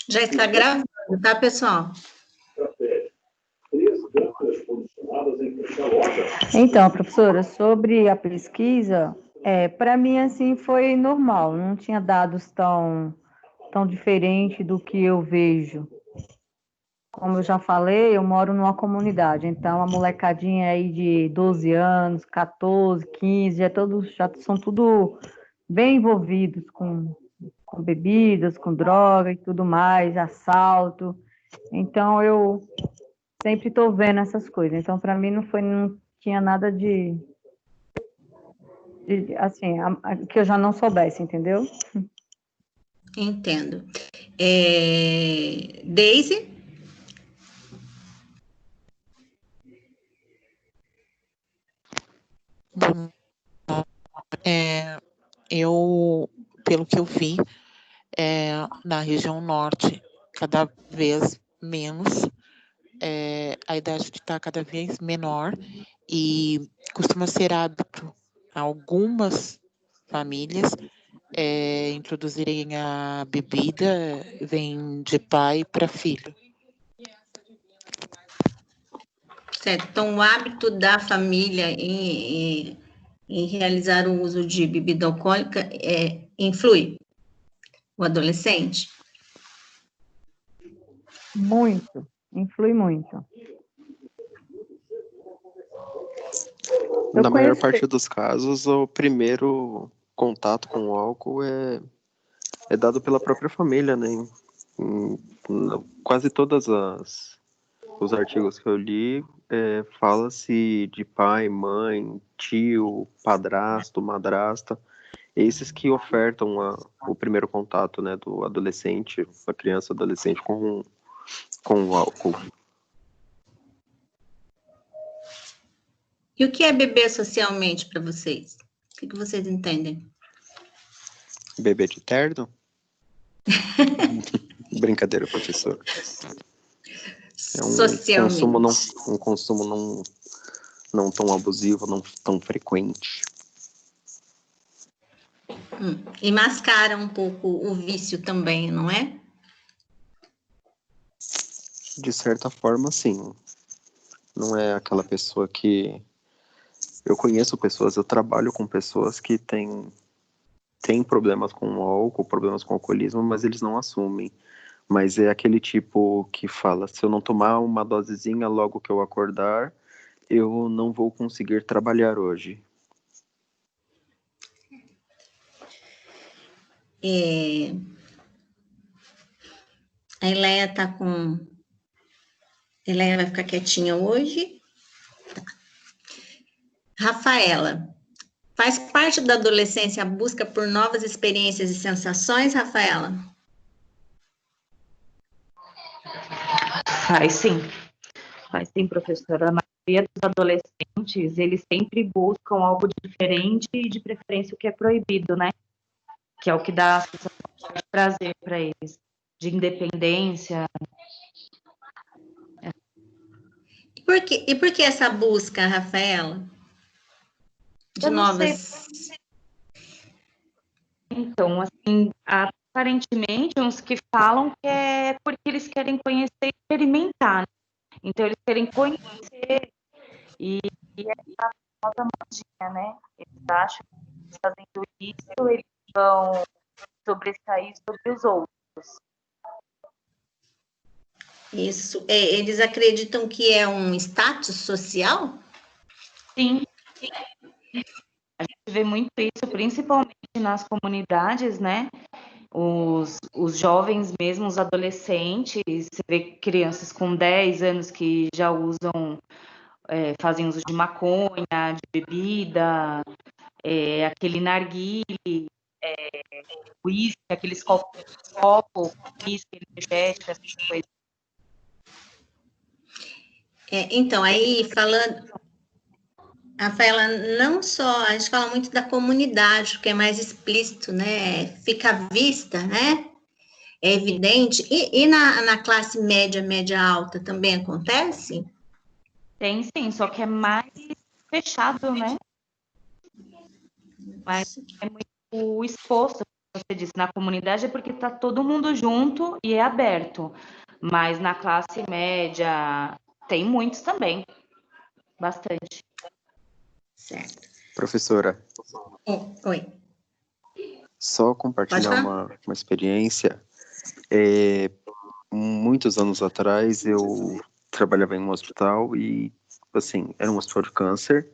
Já está gravando, tá, pessoal? Então, professora, sobre a pesquisa, para mim, assim, foi normal, não tinha dados tão diferentes do que eu vejo. Como eu já falei, eu moro numa comunidade, então a molecadinha aí de 12 anos, 14, 15, já são tudo bem envolvidos com bebidas, com droga e tudo mais, assalto. Então, eu sempre estou vendo essas coisas. Então, para mim, não tinha nada assim, que eu já não soubesse, entendeu? Entendo. Daisy? Bom, eu, pelo que eu vi, na região norte, cada vez menos, a idade está cada vez menor e costuma ser hábito algumas famílias introduzirem a bebida, vem de pai para filho. Certo. Então, o hábito da família em realizar o uso de bebida alcoólica influi o adolescente? Muito, influi muito. Na maior parte dos casos, o primeiro contato com o álcool é dado pela própria família, né? Em quase todos os artigos que eu li, fala-se de pai, mãe, tio, padrasto, madrasta, esses que ofertam o primeiro contato, né, do adolescente, da criança adolescente com o álcool. E o que é beber socialmente para vocês? O que vocês entendem? Beber de terno? Brincadeira, professor. É um consumo não tão abusivo, não tão frequente. E mascara um pouco o vício também, não é? De certa forma, sim. Não é aquela pessoa que... Eu conheço pessoas, eu trabalho com pessoas que têm problemas com o álcool, problemas com o alcoolismo, mas eles não assumem. Mas é aquele tipo que fala, se eu não tomar uma dosezinha logo que eu acordar, eu não vou conseguir trabalhar hoje. A Eleia Eleia vai ficar quietinha hoje. Tá. Rafaela, faz parte da adolescência a busca por novas experiências e sensações, Rafaela? Faz sim, professora. A maioria dos adolescentes, eles sempre buscam algo diferente e de preferência o que é proibido, né? Que é o que dá sensação de prazer para eles, de independência. E por que essa busca, Rafaela? De novas... Então, assim, aparentemente, uns que falam que é porque eles querem conhecer e experimentar, né? Então, eles querem conhecer e é a famosa modinha, né? Eles acham que fazendo isso, eles vão sobressair sobre os outros. Isso, eles acreditam que é um status social? Sim. A gente vê muito isso, principalmente nas comunidades, né? Os jovens mesmo, os adolescentes, você vê crianças com 10 anos que já usam, fazem uso de maconha, de bebida, aquele narguile, uísque, aqueles copos, uísque, energético, essas coisas. Então, aí falando, Rafaela, não só, a gente fala muito da comunidade, que é mais explícito, né? Fica à vista, né? É evidente. E na classe média, média alta também acontece? Tem sim, só que é mais fechado, né? Mas é muito exposto, as você disse, na comunidade é porque está todo mundo junto e é aberto. Mas na classe média tem muitos também, bastante. Certo. Professora, Oi. só Pode compartilhar falar? uma experiência. Muitos anos atrás, eu trabalhava em um hospital e, assim, era um hospital de câncer,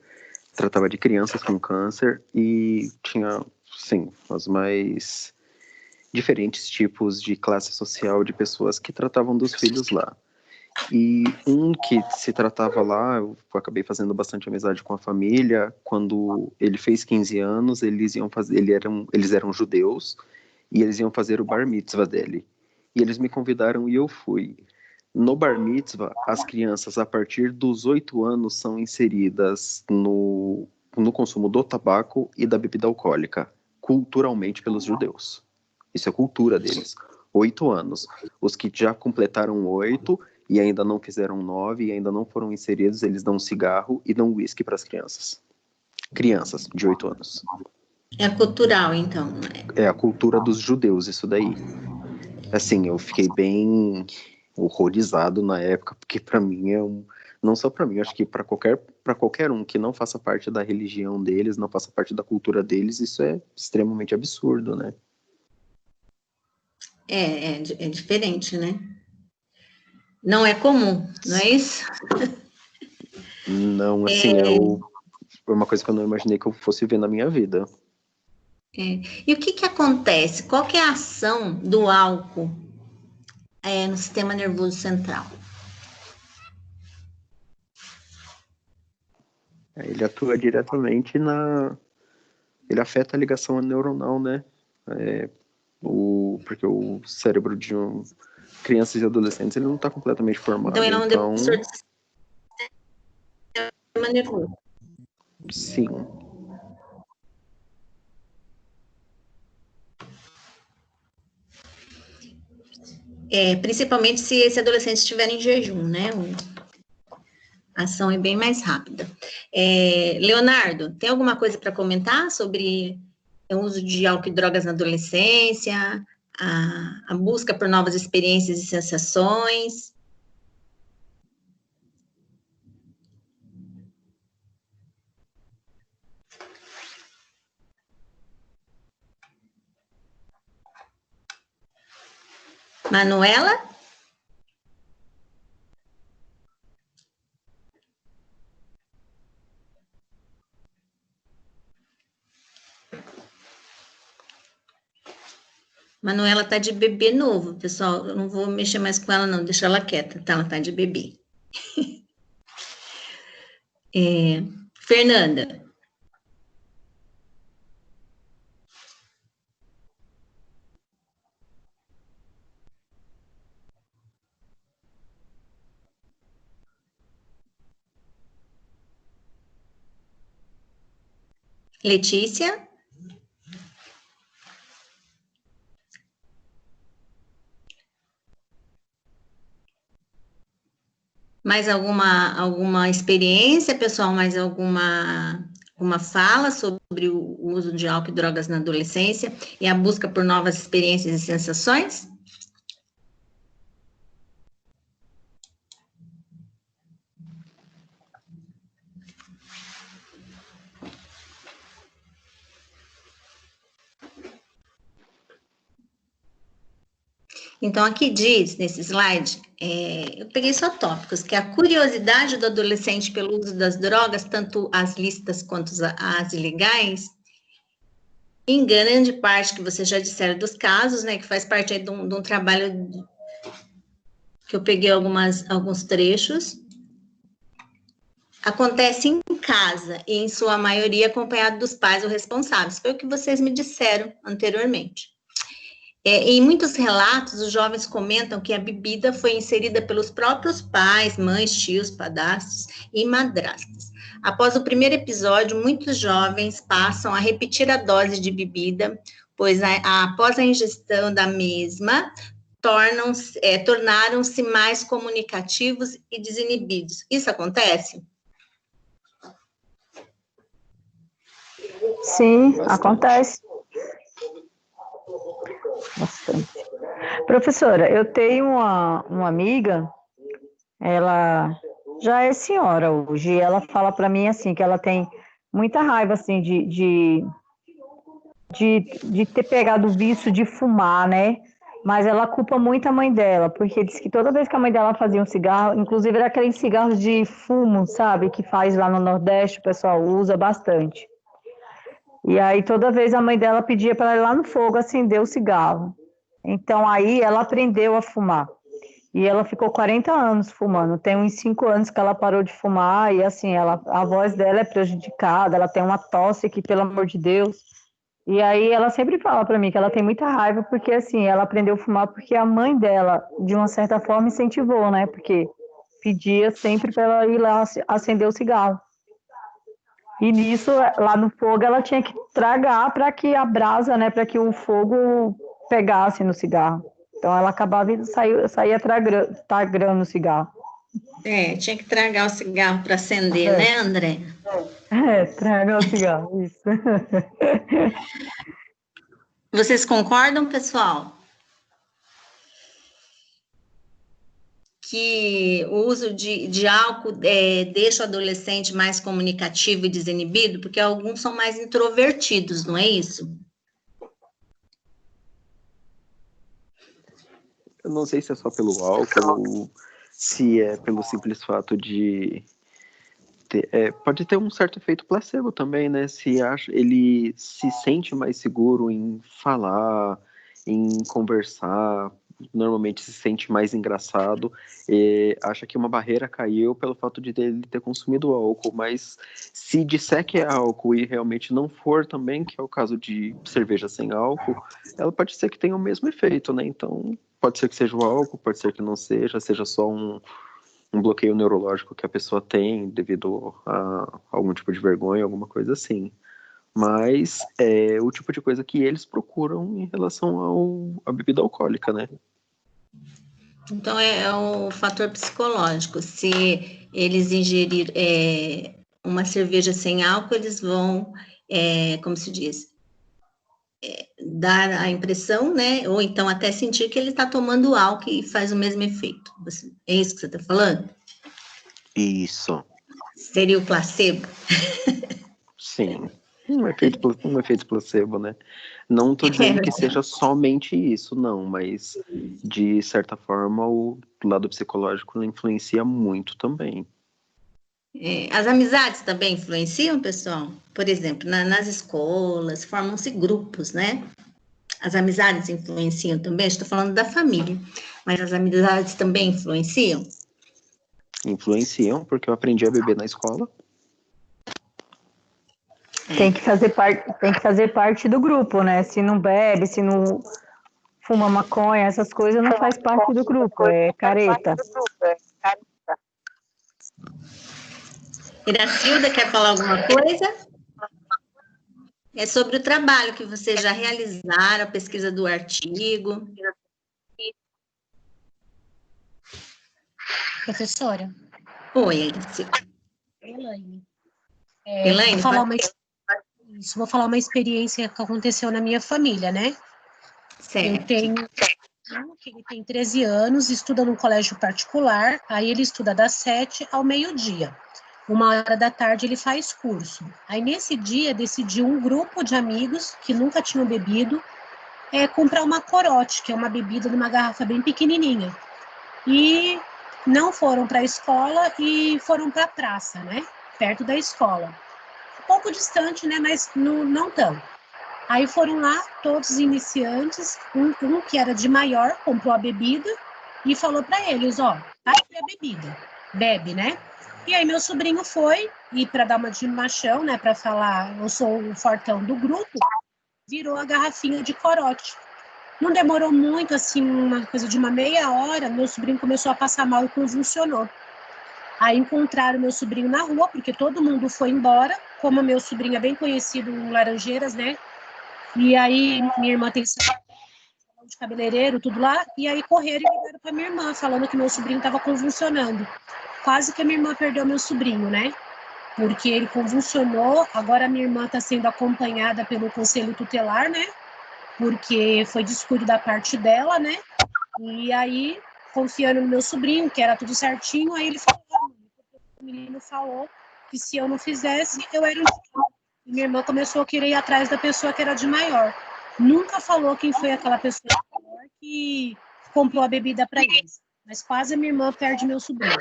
tratava de crianças com câncer e tinha, sim, os mais diferentes tipos de classe social de pessoas que tratavam dos filhos lá. E um que se tratava lá, eu acabei fazendo bastante amizade com a família. Quando ele fez 15 anos, eles eram judeus e eles iam fazer o bar mitzvah dele. E eles me convidaram e eu fui. No bar mitzvah, as crianças a partir dos 8 anos são inseridas no consumo do tabaco e da bebida alcoólica, culturalmente pelos judeus. Isso é cultura deles. 8 anos. Os que já completaram 8 e ainda não fizeram 9 e ainda não foram inseridos, eles dão cigarro e dão uísque para as crianças. Crianças de 8 anos. É cultural, então. É a cultura dos judeus, isso daí. Assim, eu fiquei bem horrorizado na época, porque para mim não só para mim, acho que para qualquer um que não faça parte da religião deles, não faça parte da cultura deles, isso é extremamente absurdo, né? É diferente, né? Não é comum, não é isso? Não, assim, foi uma coisa que eu não imaginei que eu fosse ver na minha vida. E o que acontece? Qual que é a ação do álcool no sistema nervoso central? Ele atua diretamente ele afeta a ligação neuronal, né? Porque o cérebro de crianças e adolescentes ele não está completamente formado, Então, ele é um então, depressor do sistema nervoso. sim. Principalmente se esse adolescente estiver em jejum, né? A ação é bem mais rápida. Leonardo, tem alguma coisa para comentar sobre o uso de álcool e drogas na adolescência, a busca por novas experiências e sensações? Manuela? Manuela tá de bebê novo, pessoal. Eu não vou mexer mais com ela, não. Deixa ela quieta, tá? Ela tá de bebê. Fernanda. Letícia. Mais alguma experiência, pessoal? Mais alguma fala sobre o uso de álcool e drogas na adolescência e a busca por novas experiências e sensações? Então, aqui diz, nesse slide, eu peguei só tópicos, que é a curiosidade do adolescente pelo uso das drogas, tanto as lícitas quanto as ilegais, em grande parte, que vocês já disseram dos casos, né, que faz parte aí de um trabalho que eu peguei alguns trechos, acontece em casa, e em sua maioria acompanhado dos pais ou responsáveis, foi o que vocês me disseram anteriormente. Em muitos relatos, os jovens comentam que a bebida foi inserida pelos próprios pais, mães, tios, padrastos e madrastas. Após o primeiro episódio, muitos jovens passam a repetir a dose de bebida, pois após a ingestão da mesma, tornaram-se mais comunicativos e desinibidos. Isso acontece? Sim, acontece. bastante. Professora, eu tenho uma amiga, ela já é senhora hoje, e ela fala para mim assim, que ela tem muita raiva assim de ter pegado o vício de fumar, né? Mas ela culpa muito a mãe dela, porque diz que toda vez que a mãe dela fazia um cigarro, inclusive era aqueles cigarros de fumo, sabe? Que faz lá no Nordeste, o pessoal usa bastante. E aí toda vez a mãe dela pedia para ela ir lá no fogo acender o cigarro. Então aí ela aprendeu a fumar. E ela ficou 40 anos fumando. Tem uns 5 anos que ela parou de fumar e assim, a voz dela é prejudicada, ela tem uma tosse que, pelo amor de Deus. E aí ela sempre fala para mim que ela tem muita raiva porque assim, ela aprendeu a fumar porque a mãe dela, de uma certa forma, incentivou, né? Porque pedia sempre para ela ir lá acender o cigarro. E nisso, lá no fogo, ela tinha que tragar para que a brasa, né, para que o fogo pegasse no cigarro. Então ela acabava e saía tragando o cigarro. Tinha que tragar o cigarro para acender, né, André? Tragar o cigarro, isso. Vocês concordam, pessoal? Que o uso de álcool deixa o adolescente mais comunicativo e desinibido, porque alguns são mais introvertidos, não é isso? Eu não sei se é só pelo álcool ou se é pelo simples fato de pode ter um certo efeito placebo também, né? Ele se sente mais seguro em falar, em conversar, normalmente se sente mais engraçado, acha que uma barreira caiu pelo fato de ele ter consumido álcool, mas se disser que é álcool e realmente não for também, que é o caso de cerveja sem álcool, ela pode ser que tenha o mesmo efeito, né? Então, pode ser que seja o álcool, pode ser que não seja só um bloqueio neurológico que a pessoa tem devido a algum tipo de vergonha, alguma coisa assim. Mas é o tipo de coisa que eles procuram em relação à bebida alcoólica, né? Então, é o fator psicológico. Se eles ingerirem uma cerveja sem álcool, eles vão, como se diz, dar a impressão, né? Ou então até sentir que ele está tomando álcool e faz o mesmo efeito. É isso que você está falando? Isso. Seria o placebo? Sim. Um efeito placebo, né? Não estou dizendo que seja somente isso, não, mas de certa forma o lado psicológico influencia muito também. As amizades também influenciam, pessoal? Por exemplo, nas escolas, formam-se grupos, né? As amizades influenciam também? Estou falando da família, mas as amizades também influenciam? Influenciam, porque eu aprendi a beber na escola. Tem que fazer parte do grupo, né? Se não bebe, se não fuma maconha, essas coisas não faz parte do grupo, é careta. Iracilda, quer falar alguma coisa? É sobre o trabalho que vocês já realizaram, a pesquisa do artigo. Professora. Oi, Iracilda. Elaine. Elaine, vou falar uma experiência que aconteceu na minha família, né? Certo. Eu tenho um que ele tem 13 anos, estuda num colégio particular, aí ele estuda das 7 ao meio-dia. 1h da tarde ele faz curso. Aí nesse dia decidiu um grupo de amigos que nunca tinham bebido comprar uma corote, que é uma bebida numa garrafa bem pequenininha. E não foram para a escola e foram para a praça, né? Perto da escola. Um pouco distante, né? Mas não tão. Aí foram lá, todos iniciantes, um que era de maior, comprou a bebida e falou para eles, tá aqui a bebida, bebe, né? E aí meu sobrinho foi, e para dar uma de machão, né, para falar, eu sou o fortão do grupo, virou a garrafinha de corote. Não demorou muito, assim, uma coisa de uma meia hora, meu sobrinho começou a passar mal e convulsionou. Aí encontraram meu sobrinho na rua, porque todo mundo foi embora, como meu sobrinho é bem conhecido em Laranjeiras, né? E aí minha irmã tem salão de cabeleireiro, tudo lá, e aí correram e ligaram para minha irmã, falando que meu sobrinho estava convulsionando. Quase que a minha irmã perdeu meu sobrinho, né? Porque ele convulsionou, agora a minha irmã está sendo acompanhada pelo conselho tutelar, né? porque foi descuido da parte dela, né? E aí, confiando no meu sobrinho, que era tudo certinho, aí ele falou, o menino falou que se eu não fizesse, eu era indicado. E minha irmã começou a querer ir atrás da pessoa que era de maior. Nunca falou quem foi aquela pessoa de maior que comprou a bebida para eles. Mas quase a minha irmã perde meu sobrinho.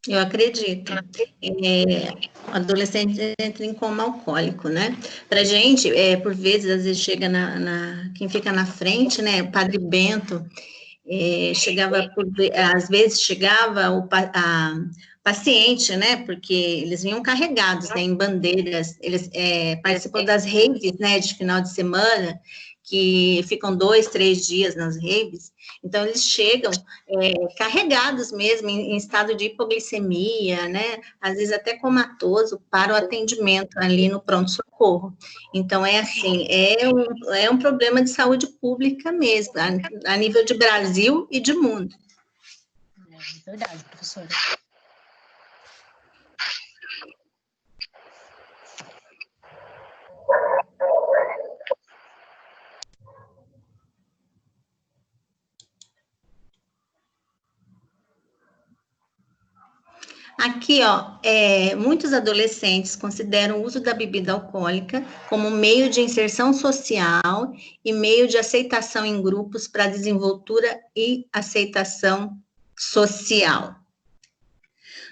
Eu acredito. O adolescente entra em coma alcoólico, né? Pra gente, por vezes, às vezes chega quem fica na frente, né? O Padre Bento, às vezes chegava a paciente, né? Porque eles vinham carregados, né? Em bandeiras, eles participam das raves, né? De final de semana, que ficam 2, 3 dias nas raves. Então, eles chegam carregados mesmo, em estado de hipoglicemia, né? Às vezes até comatoso, para o atendimento ali no pronto-socorro. Então, assim, é um problema de saúde pública mesmo, a nível de Brasil e de mundo. É verdade, professora. Aqui, ó, muitos adolescentes consideram o uso da bebida alcoólica como meio de inserção social e meio de aceitação em grupos para desenvoltura e aceitação social.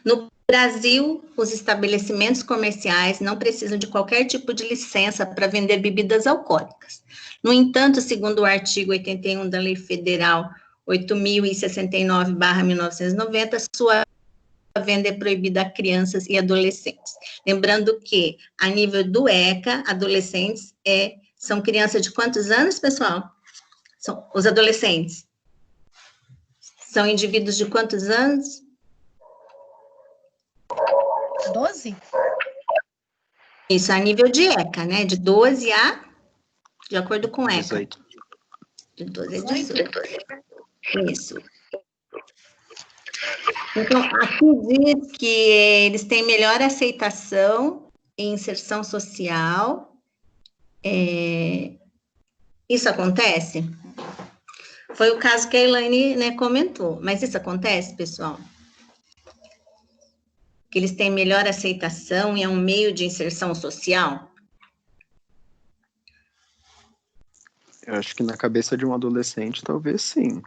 No Brasil, os estabelecimentos comerciais não precisam de qualquer tipo de licença para vender bebidas alcoólicas. No entanto, segundo o artigo 81 da Lei Federal 8.069/1990, sua venda é proibida a crianças e adolescentes. Lembrando que, a nível do ECA, adolescentes são crianças de quantos anos, pessoal? São os adolescentes. São indivíduos de quantos anos? 12? Isso, a nível de ECA, né? De 12 de acordo com ECA. 18. De 12 a 18. Isso. Então, aqui diz que eles têm melhor aceitação e inserção social. Isso acontece? Foi o caso que a Elaine, né, comentou. Mas isso acontece, pessoal? Que eles têm melhor aceitação e é um meio de inserção social? Eu acho que na cabeça de um adolescente, talvez sim.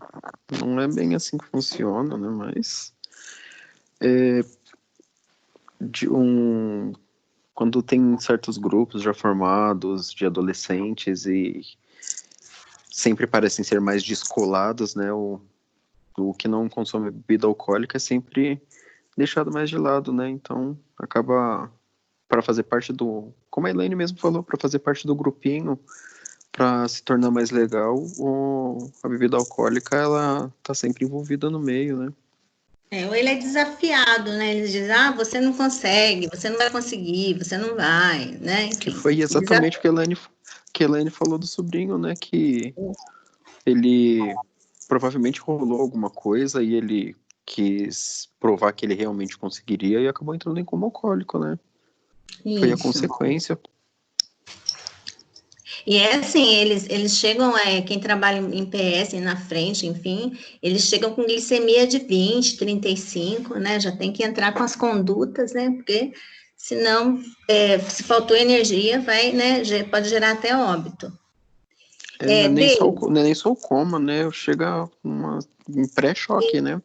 Não é bem assim que funciona, né? Mas quando tem certos grupos já formados de adolescentes e sempre parecem ser mais descolados, né? O que não consome bebida alcoólica é sempre deixado mais de lado, né? Então acaba para fazer parte como a Elaine mesmo falou, para fazer parte do grupinho, para se tornar mais legal, a bebida alcoólica ela tá sempre envolvida no meio, né? Ou ele é desafiado, né? Eles dizem, você não consegue, você não vai conseguir, você não vai, né? Enfim, que foi exatamente o que a Elaine falou do sobrinho, né? Que ele provavelmente rolou alguma coisa e ele quis provar que ele realmente conseguiria e acabou entrando em coma alcoólico, né? Foi a Isso. consequência. E é assim, eles chegam, quem trabalha em PS na frente, enfim, eles chegam com glicemia de 20, 35, né? Já tem que entrar com as condutas, né? Porque senão, se faltou energia, vai, né? Pode gerar até óbito. Não é nem só o coma, né? Chega um pré-choque, né?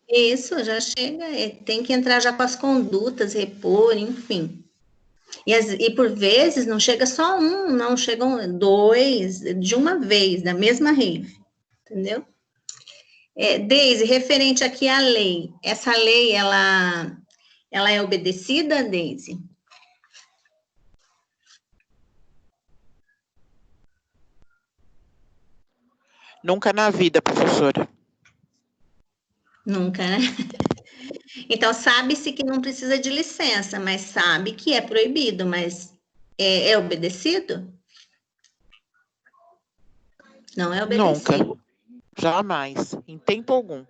Isso, já chega, tem que entrar já com as condutas, repor, enfim. E por vezes não chega só um, não, chegam 2 de uma vez, da mesma rave, entendeu? Deise, referente aqui à lei, essa lei, ela é obedecida, Deise? Nunca na vida, professora. Nunca, né? Então, sabe-se que não precisa de licença, mas sabe que é proibido, mas é obedecido? Não é obedecido. Nunca. Jamais. Em tempo algum.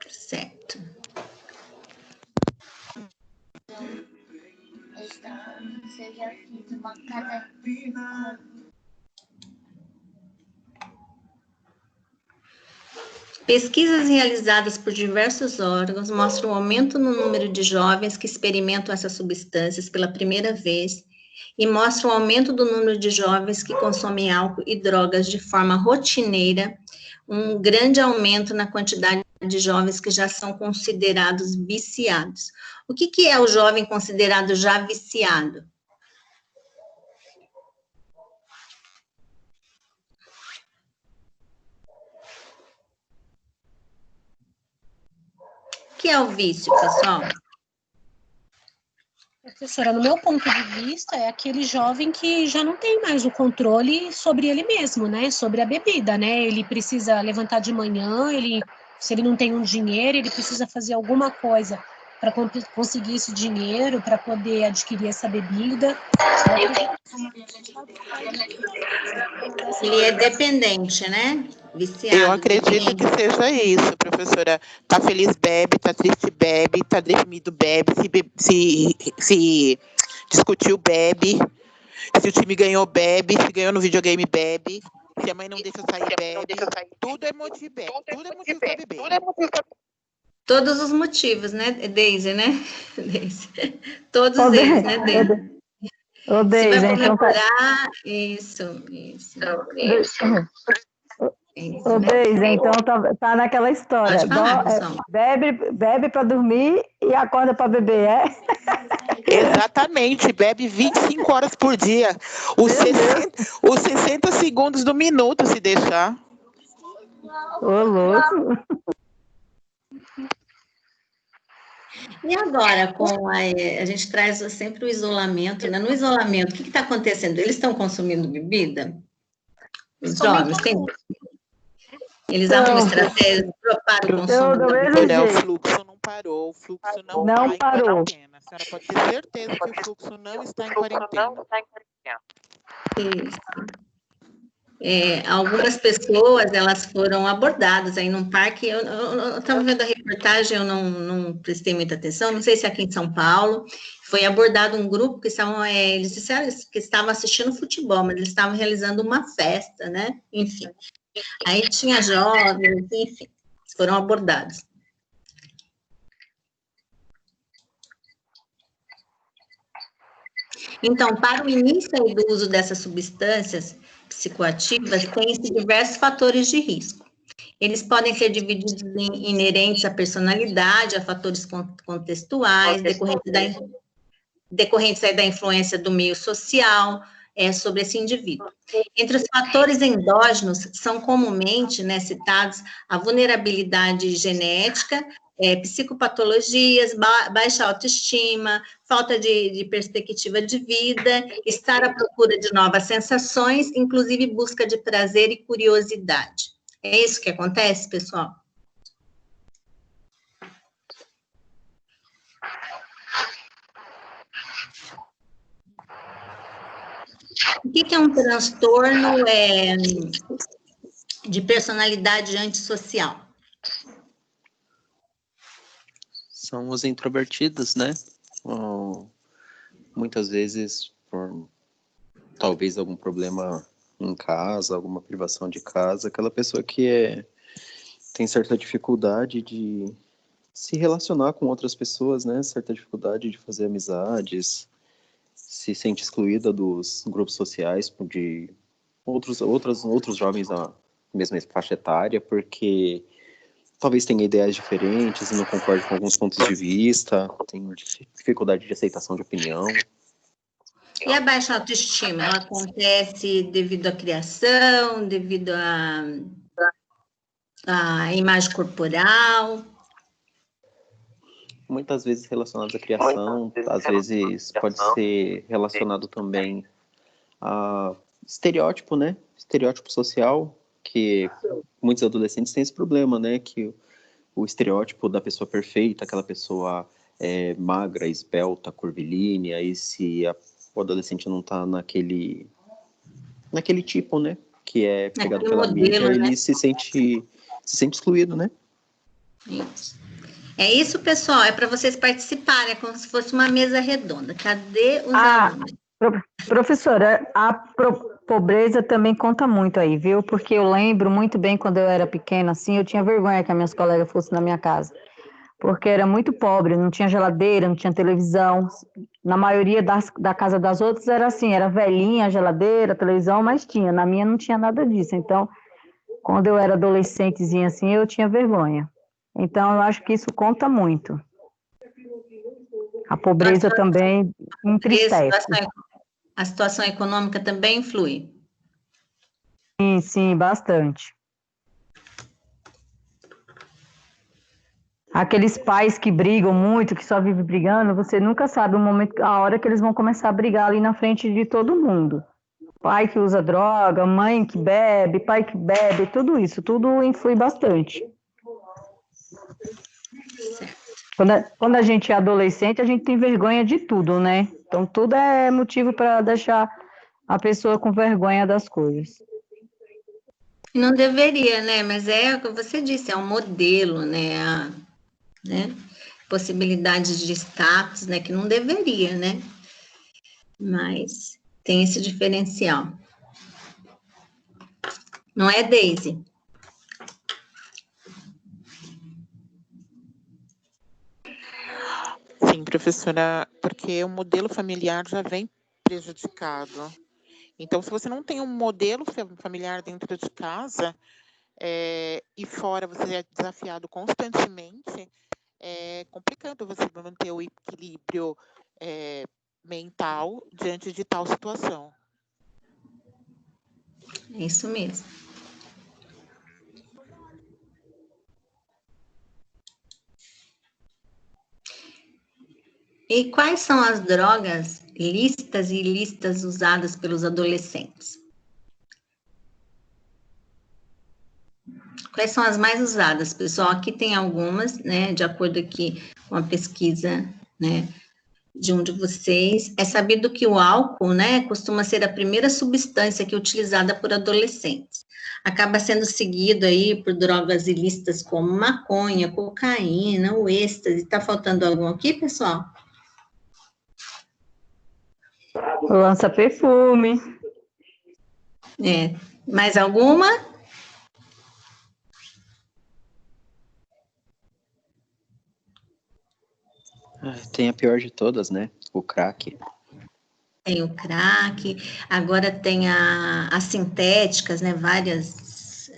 Certo. Esta ano eu já fiz uma cada Pesquisas realizadas por diversos órgãos mostram um aumento no número de jovens que experimentam essas substâncias pela primeira vez e mostram um aumento do número de jovens que consomem álcool e drogas de forma rotineira, um grande aumento na quantidade de jovens que já são considerados viciados. O que é o jovem considerado já viciado? O que é o vício, pessoal? Professora, no meu ponto de vista, é aquele jovem que já não tem mais o controle sobre ele mesmo, né? Sobre a bebida, né? Ele precisa levantar de manhã, se ele não tem um dinheiro, ele precisa fazer alguma coisa para conseguir esse dinheiro, para poder adquirir essa bebida. Ele é dependente, né? Viciado. Eu acredito que seja isso, professora. Tá feliz, bebe, tá triste, bebe, tá deprimido, bebe, se discutiu, bebe, se o time ganhou, bebe, se ganhou no videogame, bebe, se a mãe não deixa sair, bebe. Tudo é motivo, bebe. Tudo é motivo pra beber. Todos os motivos, né, Deise, né? Deise. Todos eles, né, Deise? Ô, Se vai Deise, então comemorar, isso. Ô, Deise, então tá naquela história. Pode falar, pessoal. Bebe para dormir e acorda para beber, é? Exatamente, bebe 25 horas por dia. Os 60 segundos do minuto, se deixar. Ô, louco. E agora, a gente traz sempre o isolamento, né? No isolamento, o que está acontecendo? Eles estão consumindo bebida? Os jovens têm... Eles arrumam estratégias para o consumo da bebida? O fluxo não parou, o fluxo não está parou. em quarentena. A senhora pode ter certeza que o fluxo não está em quarentena. Isso. Algumas pessoas, elas foram abordadas aí num parque, eu estava vendo a reportagem, eu não prestei muita atenção, não sei se é aqui em São Paulo, foi abordado um grupo que eles disseram que estavam assistindo futebol, mas eles estavam realizando uma festa, né, enfim. Aí tinha jovens, enfim, foram abordados. Então, para o início do uso dessas substâncias psicoativas, tem-se diversos fatores de risco. Eles podem ser divididos em inerentes à personalidade, a fatores contextuais, decorrentes da influência do meio social sobre esse indivíduo. Entre os fatores endógenos, são comumente, né, citados a vulnerabilidade genética, psicopatologias, baixa autoestima, falta de perspectiva de vida, estar à procura de novas sensações, inclusive busca de prazer e curiosidade. É isso que acontece, pessoal? O que é um transtorno de personalidade antissocial? São os introvertidos, né? Muitas vezes, por talvez algum problema em casa, alguma privação de casa, aquela pessoa que tem certa dificuldade de se relacionar com outras pessoas, né? Certa dificuldade de fazer amizades, se sente excluída dos grupos sociais de outros jovens na mesma faixa etária, porque talvez tenha ideias diferentes, não concorde com alguns pontos de vista, tem dificuldade de aceitação de opinião. E a baixa autoestima, ela acontece devido à criação, devido à imagem corporal? Muitas vezes relacionado à criação, às vezes pode ser relacionado também a estereótipo, né? Estereótipo social, que muitos adolescentes têm esse problema, né? Que o estereótipo da pessoa perfeita, aquela pessoa magra, esbelta, curvilínea, e se o adolescente não está naquele tipo, né? Que é pegado pela mídia, né? Ele se sente excluído, né? Isso. É isso, pessoal, é para vocês participarem, é como se fosse uma mesa redonda. Cadê os alunos? Professora, a pobreza também conta muito aí, viu? Porque eu lembro muito bem quando eu era pequena, assim, eu tinha vergonha que as minhas colegas fossem na minha casa, porque era muito pobre, não tinha geladeira, não tinha televisão. Na maioria da casa das outras era assim, era velhinha, a geladeira, a televisão, mas tinha. Na minha não tinha nada disso. Então, quando eu era adolescentezinha assim, eu tinha vergonha. Então, eu acho que isso conta muito. A pobreza também entristece. A situação econômica também influi. Sim, sim, bastante. Aqueles pais que brigam muito, que só vivem brigando, você nunca sabe o momento, a hora que eles vão começar a brigar ali na frente de todo mundo. Pai que usa droga, mãe que bebe, pai que bebe, tudo isso, tudo influi bastante. Quando a gente é adolescente, a gente tem vergonha de tudo, né? Então, tudo é motivo para deixar a pessoa com vergonha das coisas. Não deveria, né? Mas é o que você disse, é um modelo, né? Possibilidades de status, né? Que não deveria, né? Mas tem esse diferencial. Não é, Deise? Sim, professora, porque o modelo familiar já vem prejudicado. Então, se você não tem um modelo familiar dentro de casa, e fora você é desafiado constantemente, é complicado você manter o equilíbrio mental diante de tal situação. É isso mesmo. E quais são as drogas lícitas e ilícitas usadas pelos adolescentes? Quais são as mais usadas, pessoal? Aqui tem algumas, né, de acordo aqui com a pesquisa, né, de um de vocês. É sabido que o álcool, né, costuma ser a primeira substância que é utilizada por adolescentes. Acaba sendo seguido aí por drogas ilícitas como maconha, cocaína, o êxtase. Tá faltando algum aqui, pessoal? Lança-perfume. Mais alguma? Tem a pior de todas, né? O crack. Tem o crack, agora tem as sintéticas, né? Várias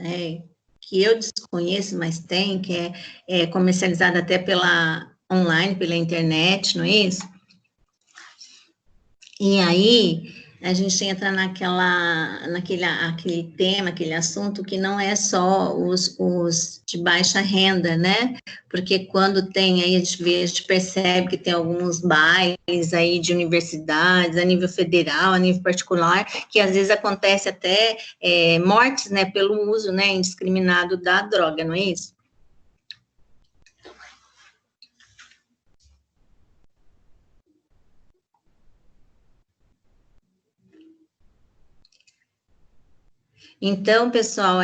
que eu desconheço, mas tem, que é comercializada até pela online, pela internet, não é isso? E aí a gente entra naquele tema, aquele assunto que não é só os de baixa renda, né? Porque quando tem aí, a gente percebe que tem alguns bailes aí de universidades, a nível federal, a nível particular, que às vezes acontece até mortes, né, pelo uso, né, indiscriminado da droga, não é isso? Então, pessoal,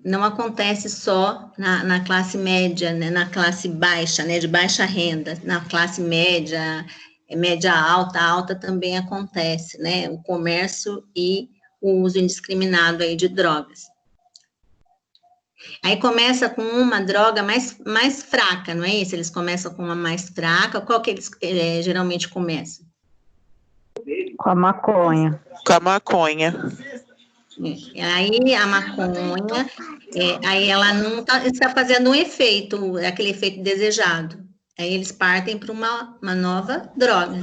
não acontece só na classe média, né, na classe baixa, né, de baixa renda, na classe média, média alta, alta também acontece, né, o comércio e o uso indiscriminado aí de drogas. Aí começa com uma droga mais fraca, não é isso? Eles começam com uma mais fraca, qual que eles geralmente começam? Com a maconha. Com a maconha. Aí a maconha, aí ela não está fazendo um efeito, aquele efeito desejado. Aí eles partem para uma nova droga.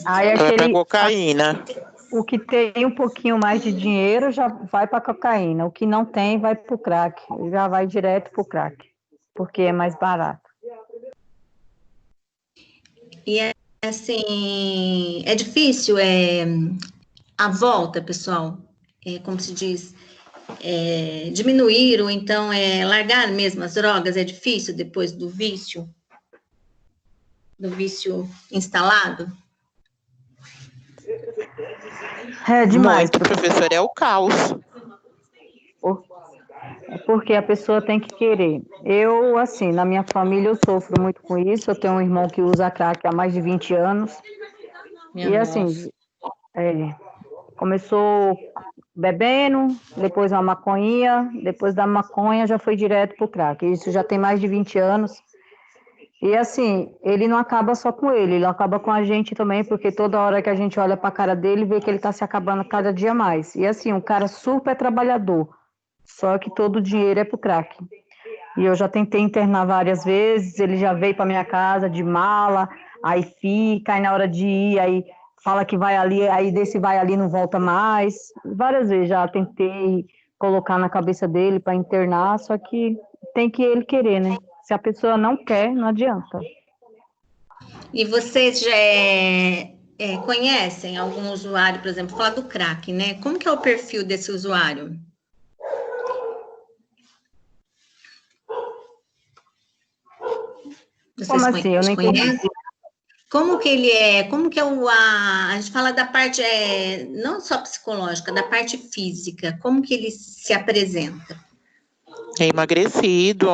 Aí Vai para cocaína. O que tem um pouquinho mais de dinheiro já vai para cocaína. O que não tem vai para o crack. Já vai direto para o crack, porque é mais barato. E assim, é difícil a volta, pessoal. Como se diz, diminuir ou então largar mesmo as drogas é difícil depois do vício instalado? É demais. Muito, professor, é o caos. Porque a pessoa tem que querer. Eu, assim, na minha família eu sofro muito com isso. Eu tenho um irmão que usa crack há mais de 20 anos. E assim, Começou bebendo, depois uma maconha, depois da maconha já foi direto pro crack. Isso já tem mais de 20 anos. E assim, ele não acaba só com ele acaba com a gente também, porque toda hora que a gente olha para a cara dele, vê que ele está se acabando cada dia mais. E assim, um cara super trabalhador, só que todo o dinheiro é pro crack. E eu já tentei internar várias vezes, ele já veio para minha casa de mala, aí fica, aí na hora de ir, aí fala que vai ali, aí desse vai ali não volta mais. Várias vezes já tentei colocar na cabeça dele para internar, só que tem que ele querer, né? Se a pessoa não quer, não adianta. E vocês já conhecem algum usuário, por exemplo, falar do crack, né? Como que é o perfil desse usuário? Vocês Como assim? Eu não entendi. Como que ele é? Como que é a gente fala da parte não só psicológica, da parte física. Como que ele se apresenta? É emagrecido.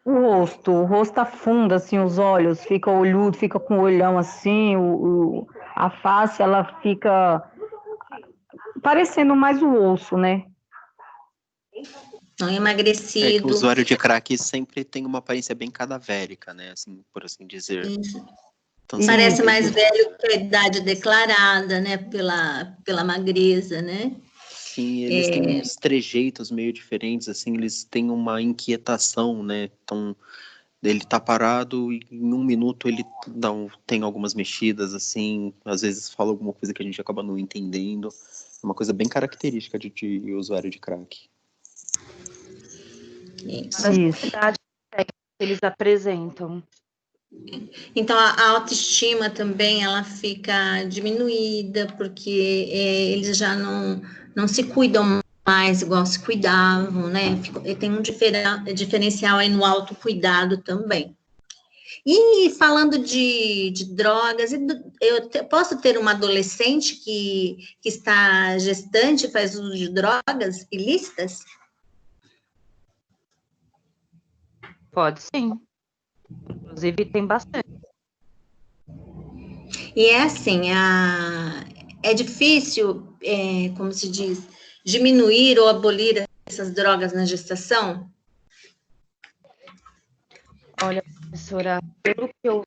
O rosto afunda, assim, os olhos, fica olhudo, fica com o olhão assim, a face, ela fica parecendo mais o osso, né? Não, É que o emagrecido. usuário de crack sempre tem uma aparência bem cadavérica, né? Assim, por assim dizer. Então, Parece sempre mais velho que a idade declarada, né? Pela magreza, né? sim, eles têm uns trejeitos meio diferentes, assim, eles têm uma inquietação, né? Então, ele tá parado e em um minuto ele tem algumas mexidas, assim, às vezes fala alguma coisa que a gente acaba não entendendo. É uma coisa bem característica de usuário de crack. Isso. As necessidades que eles apresentam. Então, a autoestima também, ela fica diminuída, porque eles já não se cuidam mais igual se cuidavam, né? Tem um diferencial aí no autocuidado também. E falando de drogas, posso ter uma adolescente que está gestante e faz uso de drogas ilícitas? Pode sim. Inclusive, tem bastante. E é assim, é difícil, como se diz, diminuir ou abolir essas drogas na gestação? Olha, professora, pelo que eu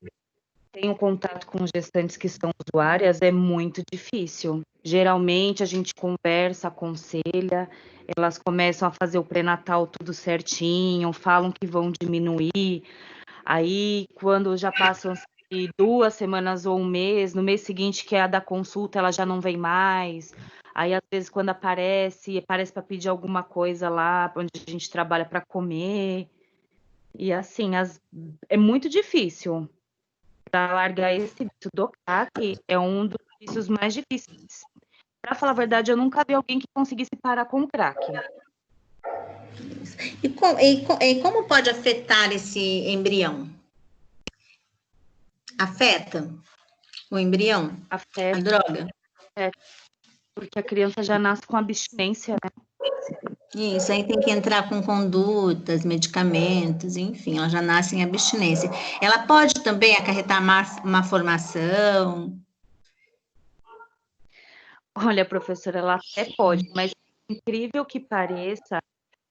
tenho contato com gestantes que são usuárias, é muito difícil. Geralmente, a gente conversa, aconselha, elas começam a fazer o pré-natal tudo certinho, falam que vão diminuir. Aí, quando já passam 2 semanas ou um mês, no mês seguinte, que é a da consulta, ela já não vem mais. Aí, às vezes, quando aparece para pedir alguma coisa lá, onde a gente trabalha para comer. E assim, é muito difícil. Para largar esse vício do crack, é um dos vícios mais difíceis. Para falar a verdade, eu nunca vi alguém que conseguisse parar com o crack. E como pode afetar esse embrião? Afeta o embrião? A droga? Porque a criança já nasce com abstinência, né? Isso, aí tem que entrar com condutas, medicamentos, enfim, ela já nasce em abstinência. Ela pode também acarretar má formação? Olha, professora, ela até pode, mas incrível que pareça,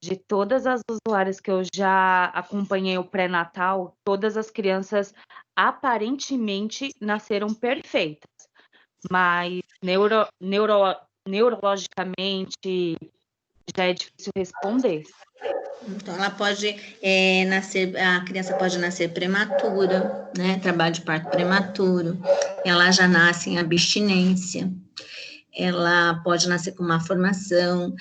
de todas as usuárias que eu já acompanhei o pré-natal, todas as crianças aparentemente nasceram perfeitas, mas neurologicamente já é difícil responder. Então, ela pode nascer, a criança pode nascer prematura, né? Trabalho de parto prematuro, ela já nasce em abstinência, ela pode nascer com má formação,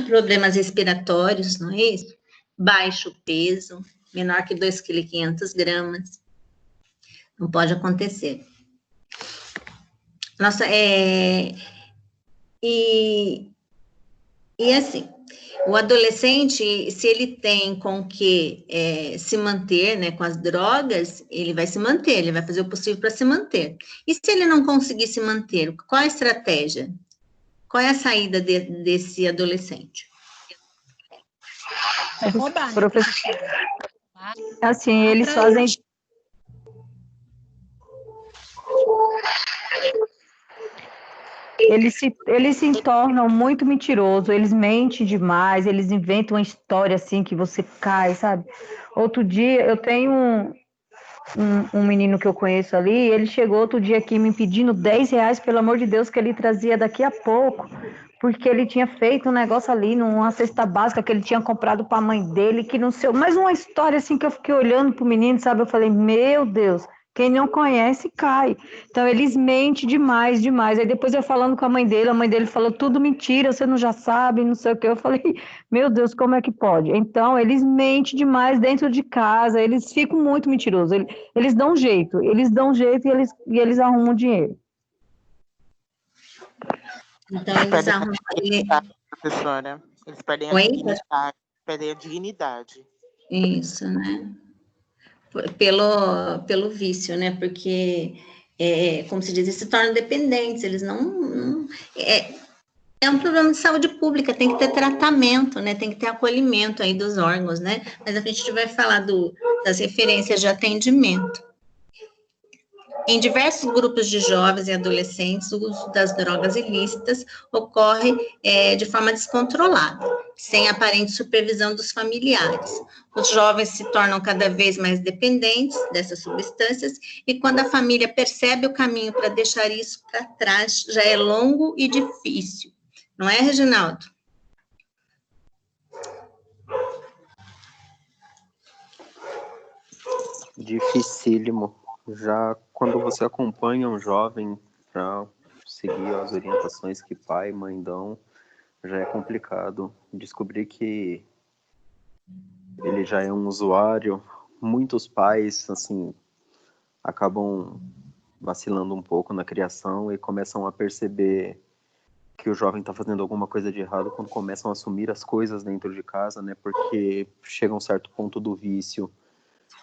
problemas respiratórios, não é isso? Baixo peso, menor que 2,5 kg. Não pode acontecer. Nossa, e assim, o adolescente, se ele tem com que se manter, né, com as drogas, ele vai se manter, ele vai fazer o possível para se manter. E se ele não conseguir se manter, qual a estratégia? Qual é a saída desse adolescente? Roubar, né? Professor, assim, eles fazem. eles se tornam muito mentirosos, eles mentem demais, eles inventam uma história assim que você cai, sabe? Outro dia, eu tenho um menino que eu conheço ali, ele chegou outro dia aqui me pedindo R$ 10, pelo amor de Deus, que ele trazia daqui a pouco, porque ele tinha feito um negócio ali numa cesta básica que ele tinha comprado para a mãe dele, que não sei, mas uma história assim que eu fiquei olhando pro menino, sabe? Eu falei, meu Deus, quem não conhece cai. Então eles mentem demais, demais. Aí depois eu falando com a mãe dele falou tudo mentira, você não já sabe, não sei o que. Eu falei, meu Deus, como é que pode? Então eles mentem demais dentro de casa, eles ficam muito mentirosos. Eles dão um jeito e eles arrumam dinheiro. Então, eles Perdem a arrumam. dignidade, professora. Eles perdem a Oi? dignidade. Perdem a dignidade. Isso, né? Pelo vício, né? Porque, como se diz, eles se tornam dependentes, eles é um problema de saúde pública, tem que ter tratamento, né? Tem que ter acolhimento aí dos órgãos, né? Mas a gente vai falar das referências de atendimento. Em diversos grupos de jovens e adolescentes, o uso das drogas ilícitas ocorre de forma descontrolada, sem aparente supervisão dos familiares. Os jovens se tornam cada vez mais dependentes dessas substâncias e quando a família percebe o caminho para deixar isso para trás, já é longo e difícil. Não é, Reginaldo? Dificílimo. Já quando você acompanha um jovem para seguir as orientações que pai e mãe dão, já é complicado. Descobrir que ele já é um usuário, muitos pais, assim, acabam vacilando um pouco na criação e começam a perceber que o jovem está fazendo alguma coisa de errado quando começam a assumir as coisas dentro de casa, né? Porque chega um certo ponto do vício,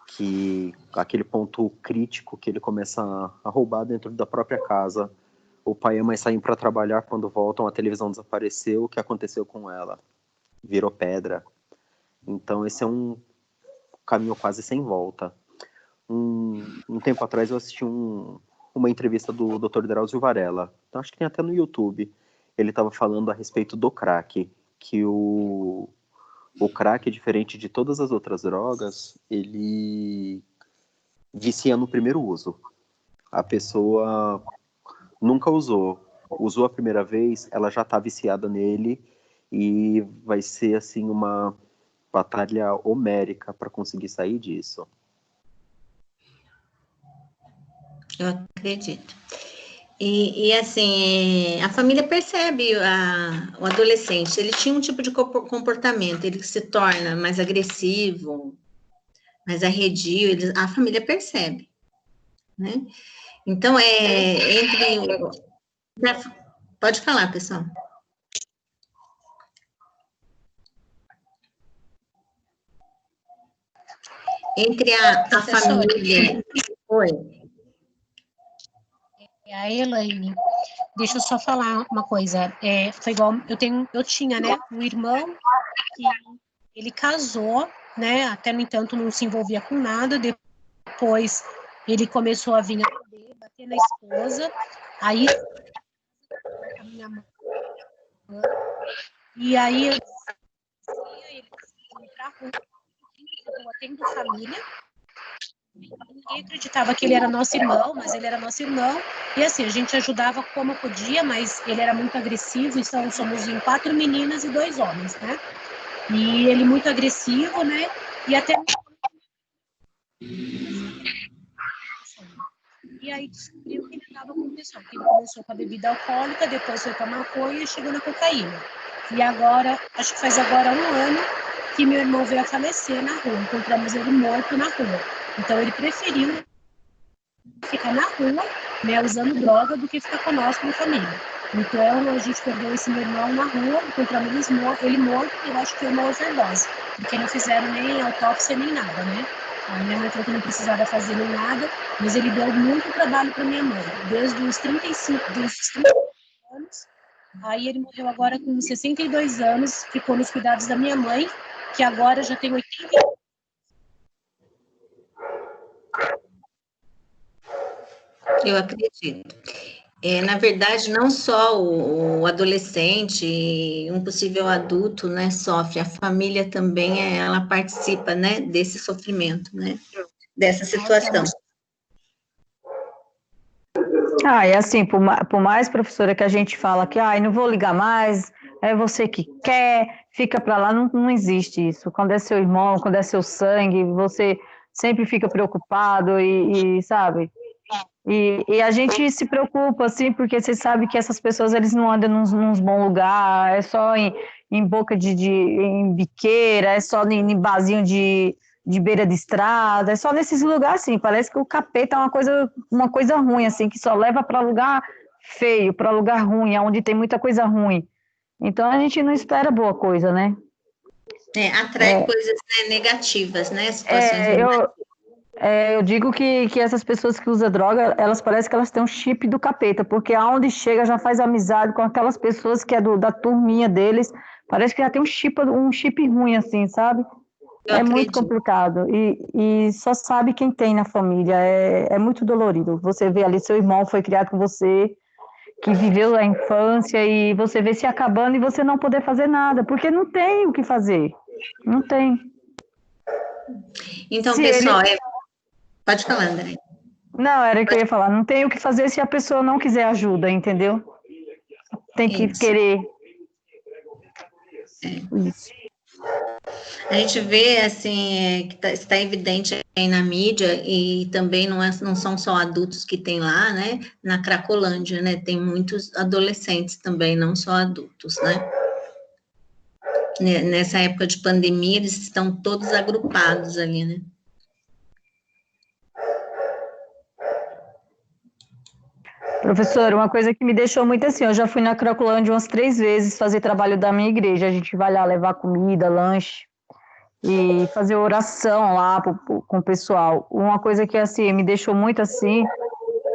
que aquele ponto crítico que ele começa a roubar dentro da própria casa. O pai e a mãe saem para trabalhar, quando voltam a televisão desapareceu, o que aconteceu com ela? Virou pedra. Então esse é um caminho quase sem volta. Um tempo atrás eu assisti uma entrevista do Dr. Drauzio Varela, então, acho que tem até no YouTube. Ele estava falando a respeito do crack, que o crack, diferente de todas as outras drogas, ele vicia no primeiro uso. A pessoa nunca usou a primeira vez, ela já está viciada nele e vai ser assim uma batalha homérica para conseguir sair disso. Eu acredito. E assim, a família percebe o adolescente, ele tinha um tipo de comportamento, ele se torna mais agressivo, mais arredio, a família percebe, né? Então, Pode falar, pessoal. Entre a família... Oi. A Elaine, deixa eu só falar uma coisa. Foi igual, eu tinha, né, um irmão que ele casou, né, até no entanto não se envolvia com nada, depois ele começou a vir a bater na esposa, aí a minha mãe, e aí eu dizia, ele ir pra rua, tendo família, ninguém acreditava que ele era nosso irmão, mas ele era nosso irmão. E assim, a gente ajudava como podia, mas ele era muito agressivo, então somos em 4 meninas e 2 homens, né? E ele muito agressivo, né? E até... E aí descobriu que ele estava com pessoa, que ele começou com a bebida alcoólica, depois foi para maconha e chegou na cocaína. E agora, acho que faz agora 1 ano que meu irmão veio a falecer na rua. Encontramos ele morto na rua. Então ele preferiu ficar na rua, né, usando droga, do que ficar conosco na família. Então a gente perdeu esse meu irmão na rua, encontramos ele morto, e eu acho que foi uma overdose, porque não fizeram nem autópsia nem nada, né? A minha mãe falou que não precisava fazer nem nada, mas ele deu muito trabalho para minha mãe, desde os 35 anos. Aí ele morreu agora com 62 anos, ficou nos cuidados da minha mãe, que agora já tem 80. Eu acredito. Na verdade, não só o adolescente, um possível adulto, né, sofre, a família também, ela participa, né, desse sofrimento, né, dessa situação. E assim, por mais, professora, que a gente fala que, não vou ligar mais, é você que quer, fica para lá, não existe isso. Quando é seu irmão, quando é seu sangue, você sempre fica preocupado sabe? E a gente se preocupa, assim, porque você sabe que essas pessoas, eles não andam nos bons lugares, é só em boca em biqueira, é só em barzinho de beira de estrada, é só nesses lugares, assim, parece que o capeta é uma coisa ruim, assim, que só leva para lugar feio, para lugar ruim, onde tem muita coisa ruim. Então, a gente não espera boa coisa, né? Atrai coisas, né, negativas, né, situações negativas. Eu digo que essas pessoas que usam droga, elas parecem que elas têm um chip do capeta, porque aonde chega já faz amizade com aquelas pessoas que é da turminha deles, parece que já tem um chip ruim, assim, sabe? Eu Muito acredito. complicado, e só sabe quem tem na família, é muito dolorido. Você vê ali, seu irmão foi criado com você, que viveu a infância, e você vê se acabando e você não poder fazer nada, porque não tem o que fazer, não tem. Então, Se pessoal, ele... pode falar, André. Não, era o que eu ia falar. Não tem o que fazer se a pessoa não quiser ajuda, entendeu? Tem que Isso. querer. Isso. A gente vê, assim, que está evidente aí na mídia, e também não são só adultos que tem lá, né? Na Cracolândia, né? Tem muitos adolescentes também, não só adultos, né? Nessa época de pandemia, eles estão todos agrupados ali, né? Professora, uma coisa que me deixou muito assim, eu já fui na Cracolândia umas 3 vezes fazer trabalho da minha igreja. A gente vai lá levar comida, lanche e fazer oração lá com o pessoal. Uma coisa que assim me deixou muito assim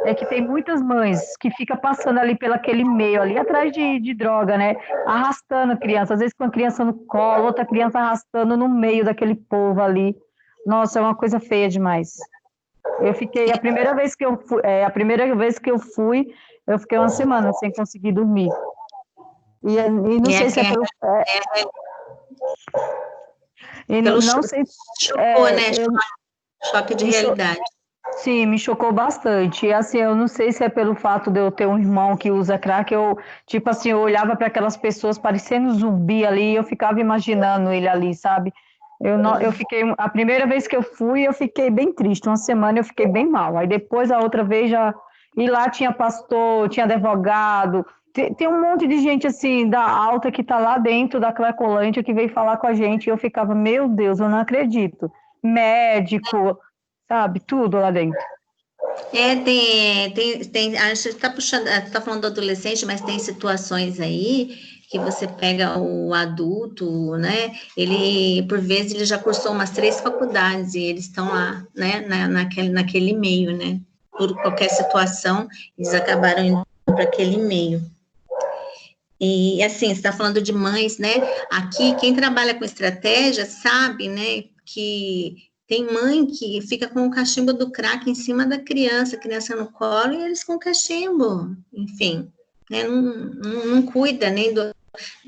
é que tem muitas mães que ficam passando ali pelo aquele meio ali atrás de droga, né? Arrastando a criança, às vezes com a criança no colo, outra criança arrastando no meio daquele povo ali. Nossa, é uma coisa feia demais. Eu fiquei, a primeira vez que eu fui, eu fiquei uma semana sem conseguir dormir. E não sei se é pelo. E Pelo não sei. chocou, né? Choque de Me cho- realidade. Sim, me chocou bastante. E assim, eu não sei se é pelo fato de eu ter um irmão que usa crack, tipo assim, eu olhava para aquelas pessoas parecendo zumbi ali, e eu ficava imaginando ele ali, sabe? Eu fiquei, a primeira vez que eu fui, eu fiquei bem triste. Uma semana eu fiquei bem mal. Aí depois, a outra vez, e lá tinha pastor, tinha advogado, tem um monte de gente assim, da alta que tá lá dentro da Cracolândia que veio falar com a gente. E eu ficava, meu Deus, eu não acredito. Médico, sabe, tudo lá dentro. A gente está puxando, tá falando do adolescente, mas tem situações aí que você pega o adulto, né? Ele, por vezes, ele já cursou umas 3 faculdades e eles estão lá, né? Naquele meio, né? Por qualquer situação, eles acabaram indo para aquele meio. E assim, você está falando de mães, né? Aqui, quem trabalha com estratégia sabe, né, que tem mãe que fica com o cachimbo do crack em cima da criança, a criança no colo, e eles com o cachimbo, enfim, né? Não cuida nem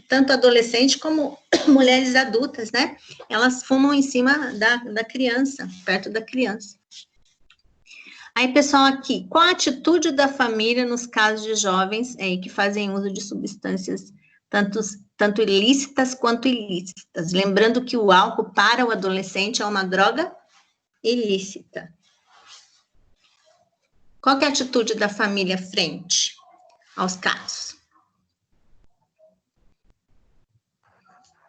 tanto adolescente como mulheres adultas, né? Elas fumam em cima da criança, perto da criança. Aí, pessoal, aqui, qual a atitude da família nos casos de jovens que fazem uso de substâncias tanto ilícitas quanto ilícitas? Lembrando que o álcool para o adolescente é uma droga ilícita. Qual que é a atitude da família frente aos casos?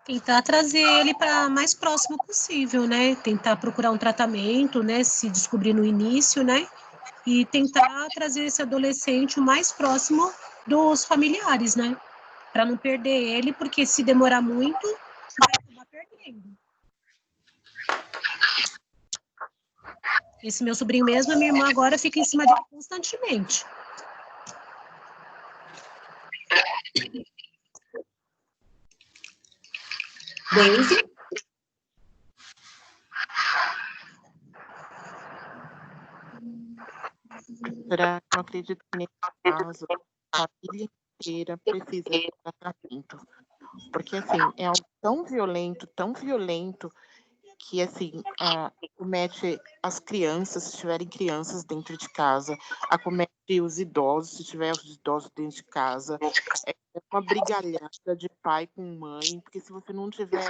Tentar trazer ele para mais próximo possível, né? Tentar procurar um tratamento, né? Se descobrir no início, né? E tentar trazer esse adolescente o mais próximo dos familiares, né? Para não perder ele, porque se demorar muito, vai acabar perdendo. Esse meu sobrinho mesmo, a minha irmã agora fica em cima dele constantemente. Daisy? Não acredito nisso, não. caso, a família inteira precisa de tratamento. Porque, assim, é algo tão violento, que, assim, acomete as crianças, se tiverem crianças dentro de casa, acomete os idosos, se tiver os idosos dentro de casa. É uma brigalhada de pai com mãe, porque se você não tiver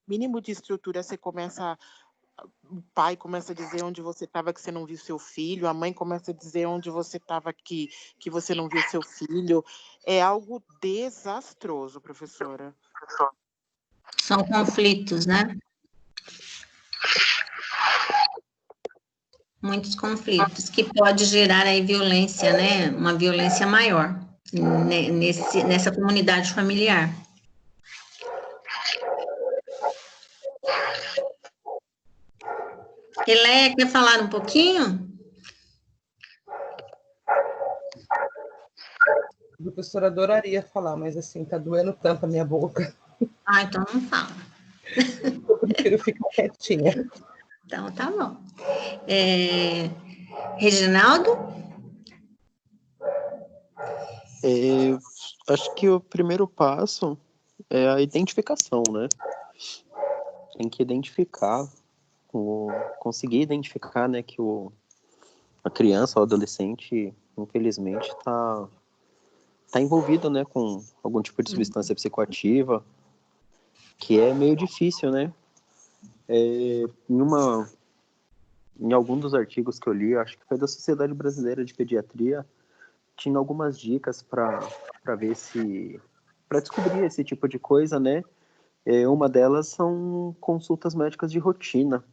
mínimo de estrutura, o pai começa a dizer onde você estava que você não viu seu filho, a mãe começa a dizer onde você estava que você não viu seu filho. É algo desastroso, professora. São conflitos, né? Muitos conflitos que pode gerar aí violência, né? Uma violência maior nessa comunidade familiar. Eleia, quer falar um pouquinho? A professora adoraria falar, mas assim, tá doendo tanto a minha boca. Ah, então não fala. Eu prefiro ficar quietinha. Então, tá bom. Reginaldo? Acho que o primeiro passo é a identificação, né? Tem que identificar, conseguir identificar, né, que a criança ou adolescente, infelizmente, está envolvido, né, com algum tipo de substância psicoativa, que é meio difícil, né? Em algum dos artigos que eu li, acho que foi da Sociedade Brasileira de Pediatria, tinha algumas dicas para descobrir esse tipo de coisa, né? Uma delas são consultas médicas de rotina,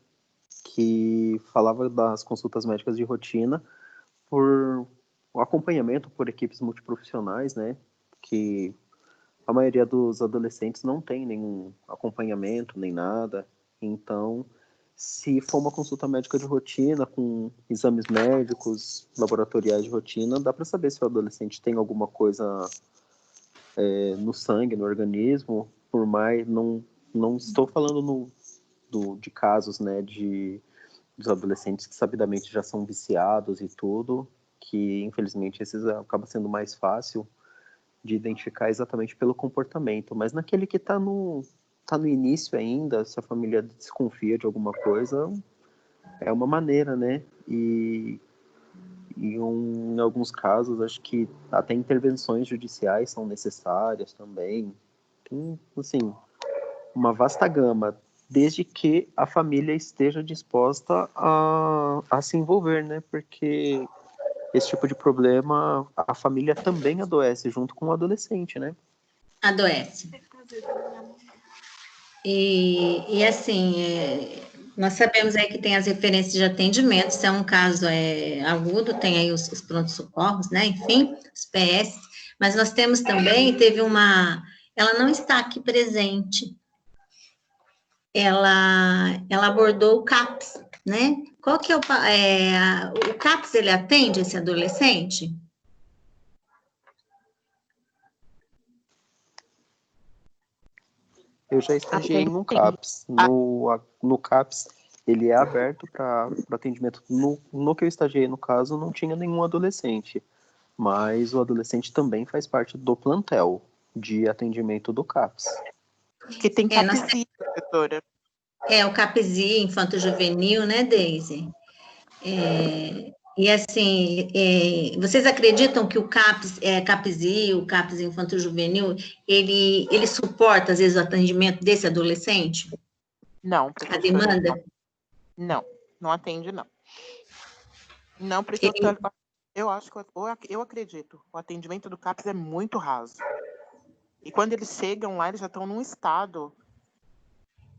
que falava das consultas médicas de rotina por o acompanhamento por equipes multiprofissionais, né? Que a maioria dos adolescentes não tem nenhum acompanhamento, nem nada. Então, se for uma consulta médica de rotina, com exames médicos, laboratoriais de rotina, dá para saber se o adolescente tem alguma coisa no sangue, no organismo, por mais... Não estou falando de casos, né, dos adolescentes que sabidamente já são viciados e tudo, que infelizmente esses acaba sendo mais fácil de identificar exatamente pelo comportamento, mas naquele que está no início ainda, se a família desconfia de alguma coisa, é uma maneira, né? E em alguns casos, acho que até intervenções judiciais são necessárias também. Tem, assim, uma vasta gama, desde que a família esteja disposta a se envolver, né? Porque esse tipo de problema, a família também adoece junto com o adolescente, né? Adoece. E assim, nós sabemos aí que tem as referências de atendimento, se é um caso agudo, tem aí os prontos-socorros, né? Enfim, os PS, mas nós temos também, ela não está aqui presente, ela abordou o CAPS, né? Qual que é o CAPS, ele atende esse adolescente? Eu já estagiei no CAPS. No CAPS, ele é aberto para atendimento. No que eu estagiei, no caso, não tinha nenhum adolescente. Mas o adolescente também faz parte do plantel de atendimento do CAPS. Que tem CAPSI, professora. O CAPSI, Infanto Juvenil, né, Deise? E assim, vocês acreditam que o CAPSI, o CAPS Infanto Juvenil, ele suporta, às vezes, o atendimento desse adolescente? Não, professora. A demanda? Não atende, não. Não, porque eu acho que, eu acredito, o atendimento do CAPS é muito raso. E quando eles chegam lá, eles já estão num estado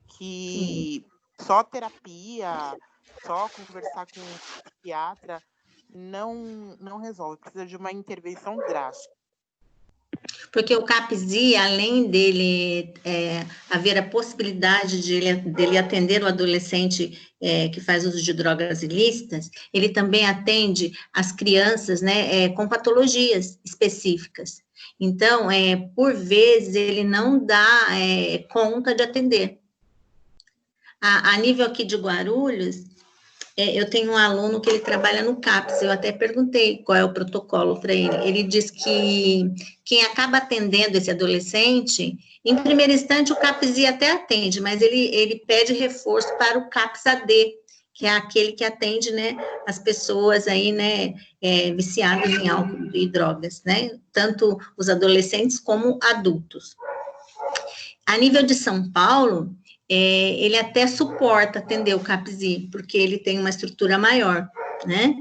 que só terapia, só conversar com um psiquiatra não resolve, precisa de uma intervenção drástica. Porque o CAPSI, além dele haver a possibilidade dele atender o adolescente que faz uso de drogas ilícitas, ele também atende as crianças, né, com patologias específicas. Então, por vezes, ele não dá conta de atender. A nível aqui de Guarulhos, eu tenho um aluno que ele trabalha no CAPS, eu até perguntei qual é o protocolo para ele. Ele diz que quem acaba atendendo esse adolescente, em primeiro instante o CAPS até atende, mas ele pede reforço para o CAPS AD, que é aquele que atende, né, as pessoas aí, né, viciadas em álcool e drogas, né, tanto os adolescentes como adultos. A nível de São Paulo, ele até suporta atender o CAPSI, porque ele tem uma estrutura maior, né?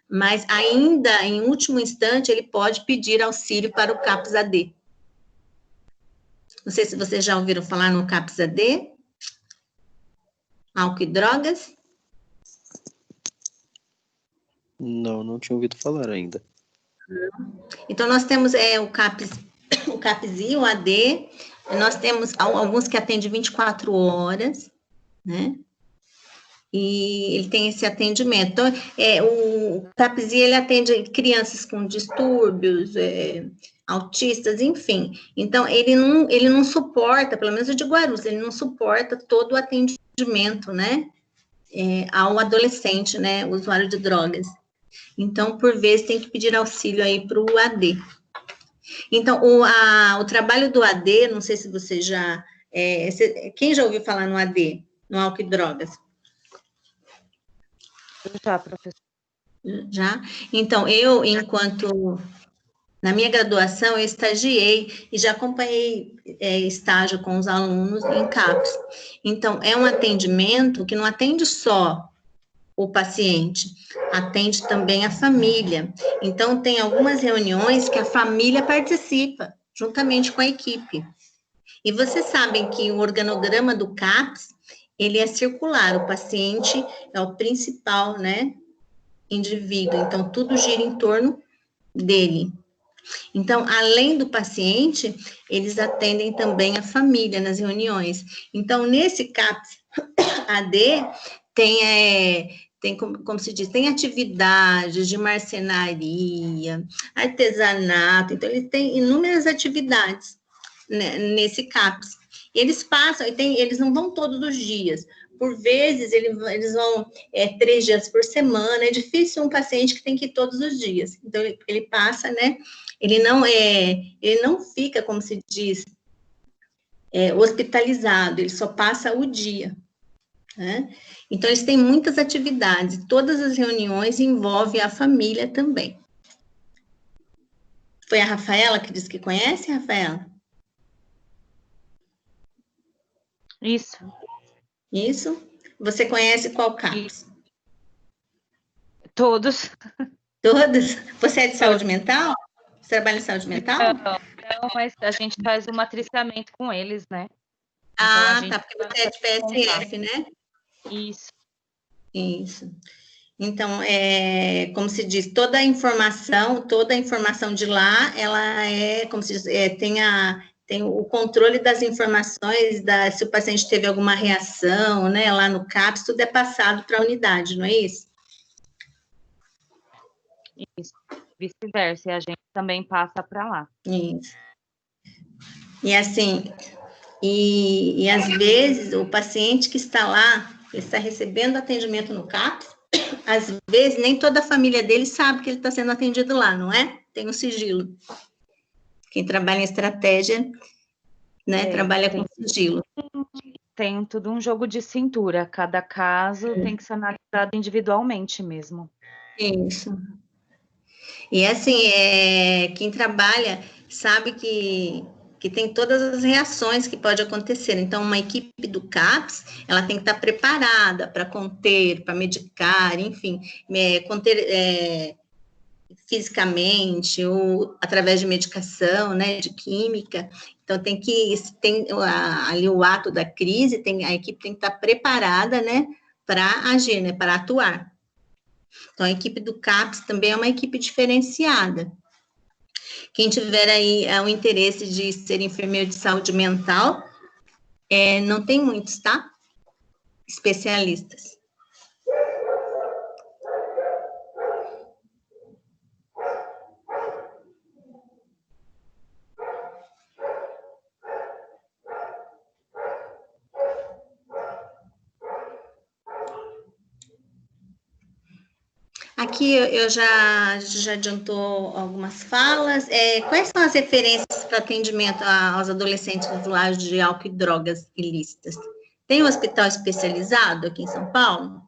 Mas ainda, em último instante, ele pode pedir auxílio para o CAPS-AD. Não sei se vocês já ouviram falar no CAPS-AD. Álcool e drogas. Não tinha ouvido falar ainda. Então, nós temos o CAPSI, o AD, nós temos alguns que atendem 24 horas, né? E ele tem esse atendimento. Então, o CAPSI, ele atende crianças com distúrbios, autistas, enfim. Então, ele não suporta, pelo menos o de Guarulhos, ele não suporta todo o atendimento, né, ao adolescente, né, usuário de drogas. Então, por vezes, tem que pedir auxílio aí para o AD. Então, o trabalho do AD, não sei se você já... quem já ouviu falar no AD, no álcool e drogas? Já, professor. Já? Então, na minha graduação, eu estagiei e já acompanhei estágio com os alunos em CAPS. Então, é um atendimento que não atende só o paciente, atende também a família. Então, tem algumas reuniões que a família participa, juntamente com a equipe. E vocês sabem que o organograma do CAPS, ele é circular, o paciente é o principal, né, indivíduo, então tudo gira em torno dele. Então, além do paciente, eles atendem também a família nas reuniões. Então, nesse CAPS AD, tem como se diz, tem atividades de marcenaria, artesanato, então ele tem inúmeras atividades, né, nesse CAPS. Eles passam, eles não vão todos os dias, por vezes eles vão 3 dias por semana, é difícil um paciente que tem que ir todos os dias, então ele passa, né, ele não fica, como se diz, hospitalizado, ele só passa o dia, né? Então, eles têm muitas atividades, todas as reuniões envolvem a família também. Foi a Rafaela que disse que conhece, Rafaela? Isso. Isso? Você conhece qual CAPS? Todos. Todos? Você é de saúde mental? Você trabalha em saúde mental? Não, mas a gente faz o matriciamento com eles, né? Então, tá, porque você é de PSF, né? Isso. Isso. Então, como se diz, toda a informação de lá, ela como se diz, tem o controle das informações, se o paciente teve alguma reação, né, lá no CAPS, tudo é passado para a unidade, não é isso? Isso. Vice-versa, e a gente também passa para lá. Isso. E assim, e às vezes o paciente que está lá, ele está recebendo atendimento no CAPS, às vezes nem toda a família dele sabe que ele está sendo atendido lá, não é? Tem um sigilo. Quem trabalha em estratégia, né, trabalha com sigilo. Tem tudo um jogo de cintura, cada caso tem que ser analisado individualmente mesmo. Isso. E assim, quem trabalha sabe que tem todas as reações que pode acontecer. Então, uma equipe do CAPS, ela tem que estar preparada para conter, para medicar, enfim, conter fisicamente ou através de medicação, né, de química. Então, tem ali o ato da crise, a equipe tem que estar preparada, né, para agir, né, para atuar. Então, a equipe do CAPS também é uma equipe diferenciada. Quem tiver aí o interesse de ser enfermeiro de saúde mental, não tem muitos, tá? Especialistas. Aqui eu já adiantou algumas falas. Quais são as referências para atendimento aos adolescentes usuários de álcool e drogas ilícitas? Tem um hospital especializado aqui em São Paulo?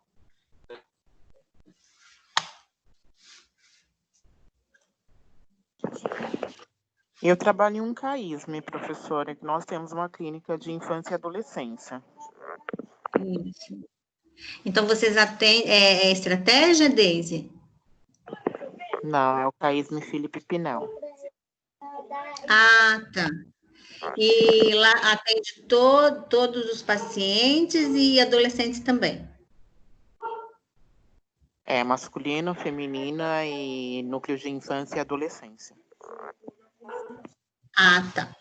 Eu trabalho em um CAISM, professora, que nós temos uma clínica de infância e adolescência. Isso. Então, vocês atendem, é estratégia, Deise? Não, é o CAISM Felipe Pinel. Ah, tá. E lá atende todos os pacientes e adolescentes também? É masculino, feminina e núcleo de infância e adolescência. Ah, tá.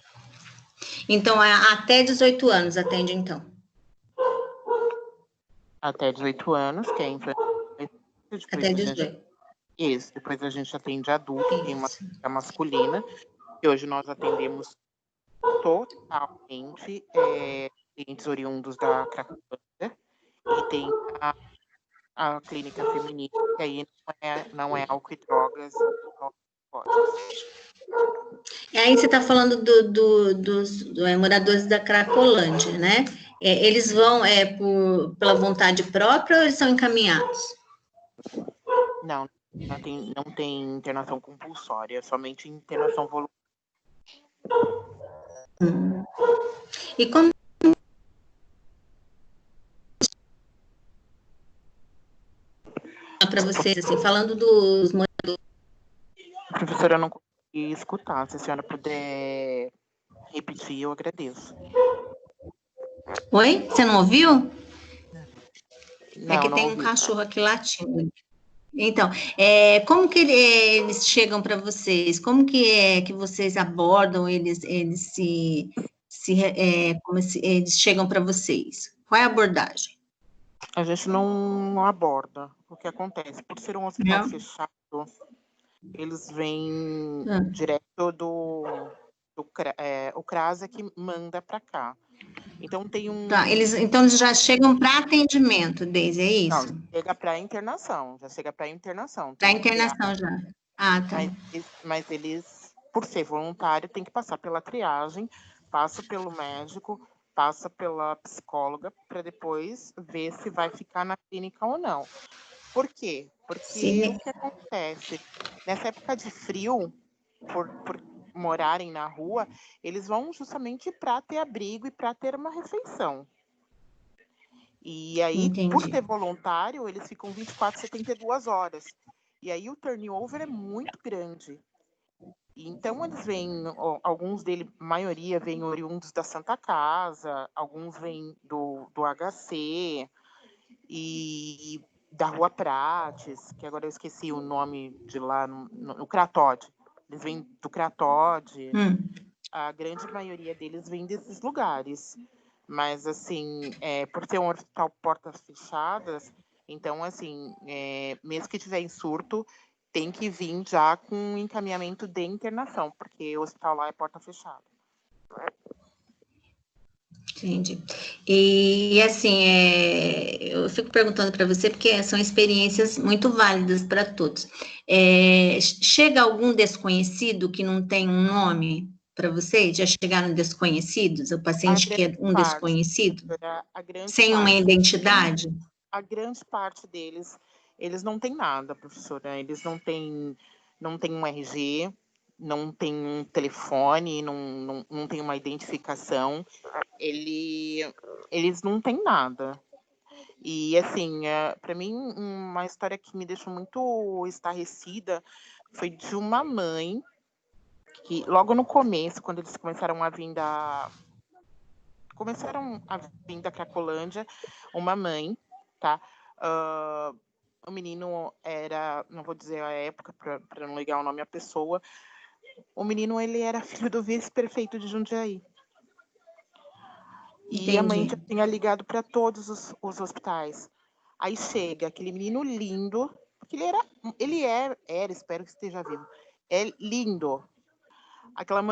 Então, até 18 anos atende, então? Até 18 anos, que é infância. Até 18. Isso, depois a gente atende adulto, tem uma clínica masculina, e hoje nós atendemos totalmente clientes oriundos da Cracolândia, e tem a clínica feminina, que aí não é álcool e drogas. E aí você está falando dos moradores da Cracolândia, né? Eles vão pela vontade própria ou eles são encaminhados? Não tem internação compulsória, somente internação voluntária. E como para vocês, assim, falando dos moradores... Professora, eu não consegui escutar. Se a senhora puder repetir, eu agradeço. Oi? Você não ouviu? Não, é que não tem ouvi. Um cachorro aqui latindo. Então, como que eles chegam para vocês? Como que que vocês abordam eles eles chegam para vocês? Qual é a abordagem? A gente não aborda o que acontece. Por ser um hospital fechado, eles vêm direto o CRAS é que manda para cá. Então tem um... Tá, eles já chegam para atendimento, Deise, é isso? Não, chega para internação, já chega para internação. Para internação já. Ah, tá. Mas eles, por ser voluntário, tem que passar pela triagem, passa pelo médico, passa pela psicóloga, para depois ver se vai ficar na clínica ou não. Por quê? Porque o que acontece? Nessa época de frio, por morarem na rua, eles vão justamente para ter abrigo e para ter uma refeição. E aí, por ser voluntário, eles ficam 24, 72 horas. E aí o turnover é muito grande. Então eles vêm, alguns deles, maioria vêm oriundos da Santa Casa, alguns vêm do HC e da Rua Prates, que agora eu esqueci o nome de lá, no Cratode. Eles vêm do Cratode. A grande maioria deles vem desses lugares. Mas, assim, por ter um hospital portas fechadas, então, assim, mesmo que tiver em surto, tem que vir já com um encaminhamento de internação, porque o hospital lá é porta fechada. Entendi. E assim, eu fico perguntando para você, porque são experiências muito válidas para todos. Chega algum desconhecido que não tem um nome para vocês? Já chegaram desconhecidos? O paciente que é um desconhecido? Sem uma identidade? A grande parte deles, eles não têm nada, professora. Eles não têm um RG, não tem um telefone, não tem uma identificação. Eles não têm nada. E, assim, para mim, uma história que me deixou muito estarrecida foi de uma mãe que, logo no começo, quando eles começaram a vir da Cracolândia, uma mãe, tá? O menino era, não vou dizer a época para não ligar o nome à pessoa, o menino, ele era filho do vice-prefeito de Jundiaí. E a mãe já tinha ligado para todos os hospitais. Aí chega aquele menino lindo, porque ele era, espero que esteja vivo, é lindo. Aquela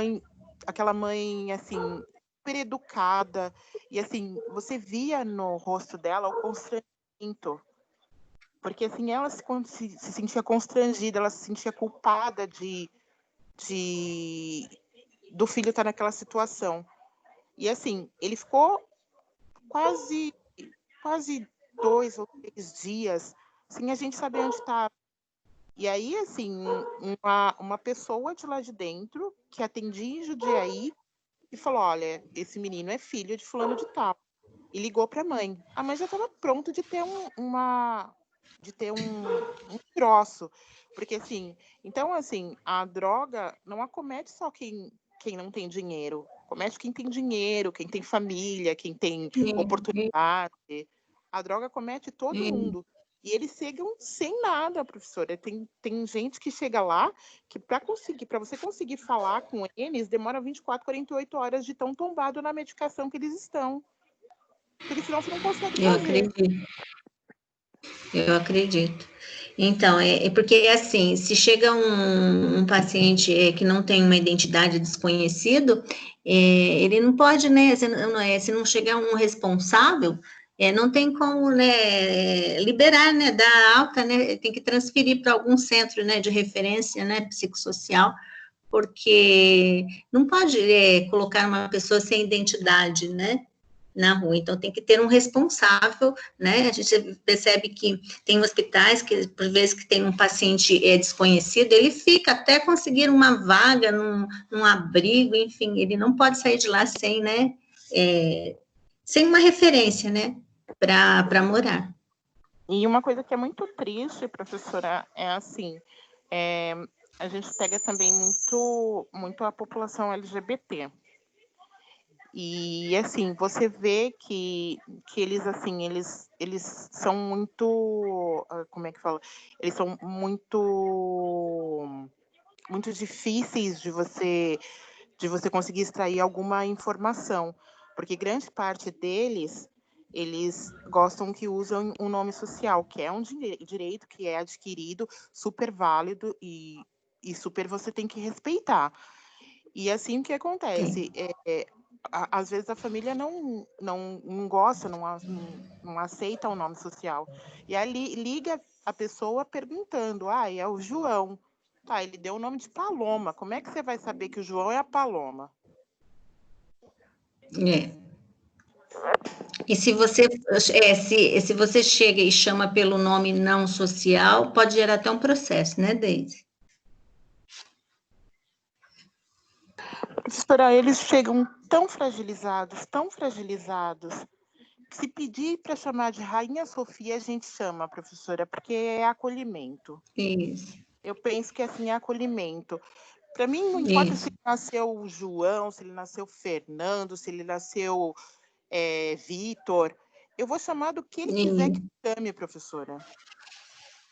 mãe, assim, super educada, e assim, você via no rosto dela o constrangimento. Porque, assim, ela se sentia constrangida, ela se sentia culpada do filho estar naquela situação. E, assim, ele ficou quase 2 ou 3 dias sem a gente saber onde estava. E aí, assim, uma pessoa de lá de dentro, que atendia em Jundiaí, e falou, olha, esse menino é filho de fulano de tal. E ligou para a mãe. A mãe já estava pronta de ter um troço. Porque, assim, então, assim, a droga não acomete só quem não tem dinheiro. Acomete quem tem dinheiro, quem tem família, quem tem oportunidade. A droga acomete todo mundo. E eles chegam sem nada, professora. Tem gente que chega lá que para você conseguir falar com eles, demora 24, 48 horas de tão tombado na medicação que eles estão. Porque senão você não consegue fazer. Eu acredito. Então, é porque, assim, se chega um paciente que não tem uma identidade desconhecido, ele não pode, né, se não chegar um responsável, não tem como, né, liberar, né, dar alta, né, tem que transferir para algum centro, né, de referência, né, psicossocial, porque não pode colocar uma pessoa sem identidade, né, na rua. Então, tem que ter um responsável, né? A gente percebe que tem hospitais que, por vezes, que tem um paciente desconhecido, ele fica até conseguir uma vaga num abrigo, enfim, ele não pode sair de lá sem, né? Sem uma referência, né? Para morar. E uma coisa que é muito triste, professora, é assim, a gente pega também muito a população LGBT. E, assim, você vê que eles, assim, eles são muito, como é que fala? Eles são muito difíceis de você conseguir extrair alguma informação, porque grande parte deles, eles gostam que usam um nome social, que é um direito que é adquirido, super válido e super você tem que respeitar. E assim o que acontece? Às vezes a família não gosta, não aceita o nome social. E aí liga a pessoa perguntando, é o João. Tá, ele deu o nome de Paloma. Como é que você vai saber que o João é a Paloma? E se você, se você chega e chama pelo nome não social, pode gerar até um processo, né, Deise? Professora, eles chegam tão fragilizados, que se pedir para chamar de Rainha Sofia, a gente chama, professora, porque é acolhimento. Isso. Eu penso que assim é acolhimento. Para mim, não importa se ele nasceu o João, se ele nasceu Fernando, se ele nasceu Vitor. Eu vou chamar do que ele quiser que chame, professora.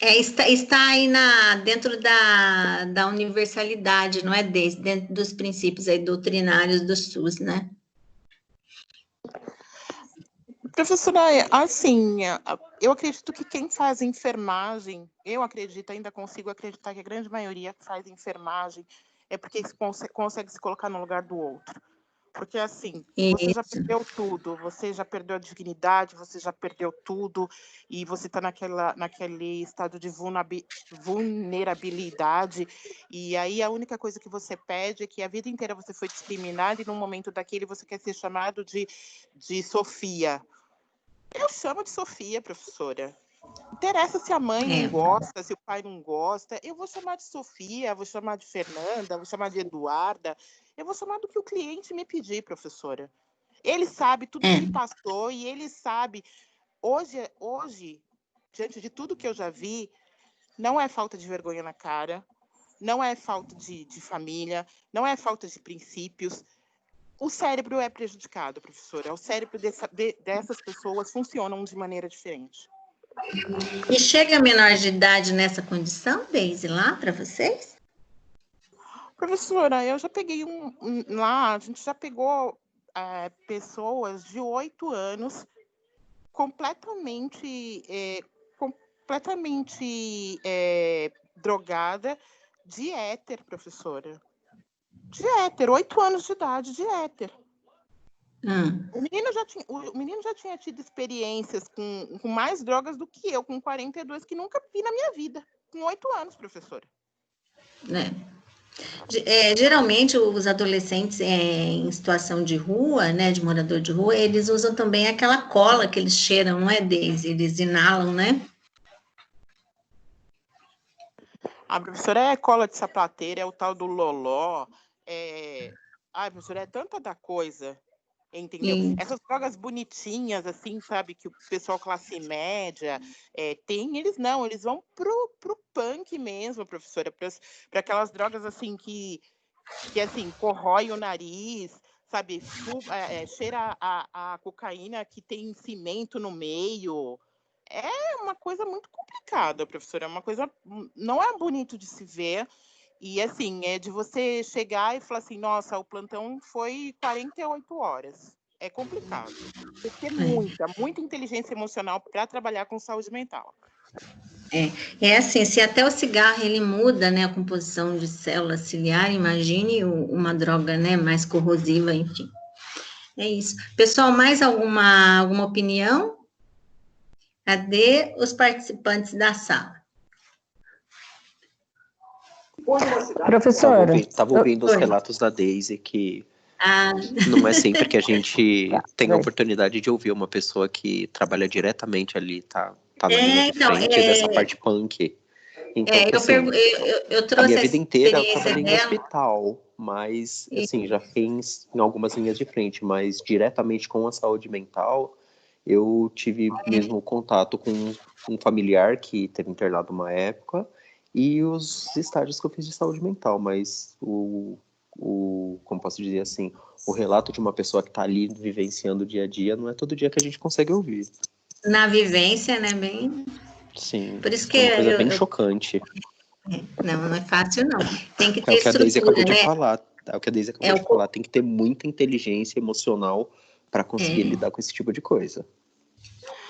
Está aí dentro da universalidade, não é, dentro dos princípios aí doutrinários do SUS, né? Professora, assim, eu acredito que quem faz enfermagem, ainda consigo acreditar que a grande maioria que faz enfermagem é porque consegue se colocar no lugar do outro. Porque, assim, você já perdeu tudo, você já perdeu a dignidade, você já perdeu tudo, e você está naquele estado de vulnerabilidade, e aí a única coisa que você pede é que a vida inteira você foi discriminado, e num momento daquele você quer ser chamado de Sofia. Eu chamo de Sofia, professora. Não interessa se a mãe não gosta, se o pai não gosta. Eu vou chamar de Sofia, vou chamar de Fernanda, vou chamar de Eduarda. Eu vou chamar do que o cliente me pedir, professora. Ele sabe tudo que ele passou e ele sabe. Hoje, diante de tudo que eu já vi, não é falta de vergonha na cara, não é falta de família, não é falta de princípios. O cérebro é prejudicado, professora. O cérebro dessas pessoas funcionam de maneira diferente. E chega menor de idade nessa condição, Deise, lá para vocês? Professora, eu já peguei lá, a gente já pegou pessoas de 8 anos completamente drogada de éter, professora. De éter, 8 anos de idade, de éter. O menino já tinha tido experiências com mais drogas do que eu, com 42, que nunca vi na minha vida, com 8 anos, professora. Geralmente, os adolescentes em situação de rua, né, de morador de rua, eles usam também aquela cola que eles cheiram, não é, Deise? Eles inalam, né? A professora é cola de sapateira, é o tal do loló, professora, é tanta da coisa, entendeu? Sim. Essas drogas bonitinhas, assim, sabe, que o pessoal classe média tem, eles não, eles vão pro punk mesmo, professora, para aquelas drogas, assim, que assim, corrói o nariz, sabe, cheira a cocaína que tem cimento no meio. É uma coisa muito complicada, professora, é uma coisa, não é bonito de se ver, e assim, é de você chegar e falar assim, nossa, o plantão foi 48 horas. É complicado. Tem que ter muita inteligência emocional para trabalhar com saúde mental. É assim, se até o cigarro ele muda, né, a composição de célula ciliar, imagine uma droga, né, mais corrosiva, enfim. É isso. Pessoal, mais alguma opinião? Cadê os participantes da sala? Professora. Estava ouvindo os relatos da Deise, que não é sempre que a gente tem a oportunidade de ouvir uma pessoa que trabalha diretamente ali, tá na linha de frente dessa parte punk. Então, eu trouxe a minha vida inteira eu trabalhei dela. em hospital, mas, assim, já fiz em algumas linhas de frente, mas diretamente com a saúde mental, eu tive mesmo contato com um familiar que teve internado uma época e os estágios que eu fiz de saúde mental, mas como posso dizer assim, o relato de uma pessoa que está ali vivenciando o dia a dia não é todo dia que a gente consegue ouvir. Na vivência, né, bem... Sim, por isso que é uma coisa bem chocante. Não é fácil, não. Tem que ter É o que a Deise acabou de né? falar. É o que a Deise acabou de falar. Tem que ter muita inteligência emocional para conseguir lidar com esse tipo de coisa.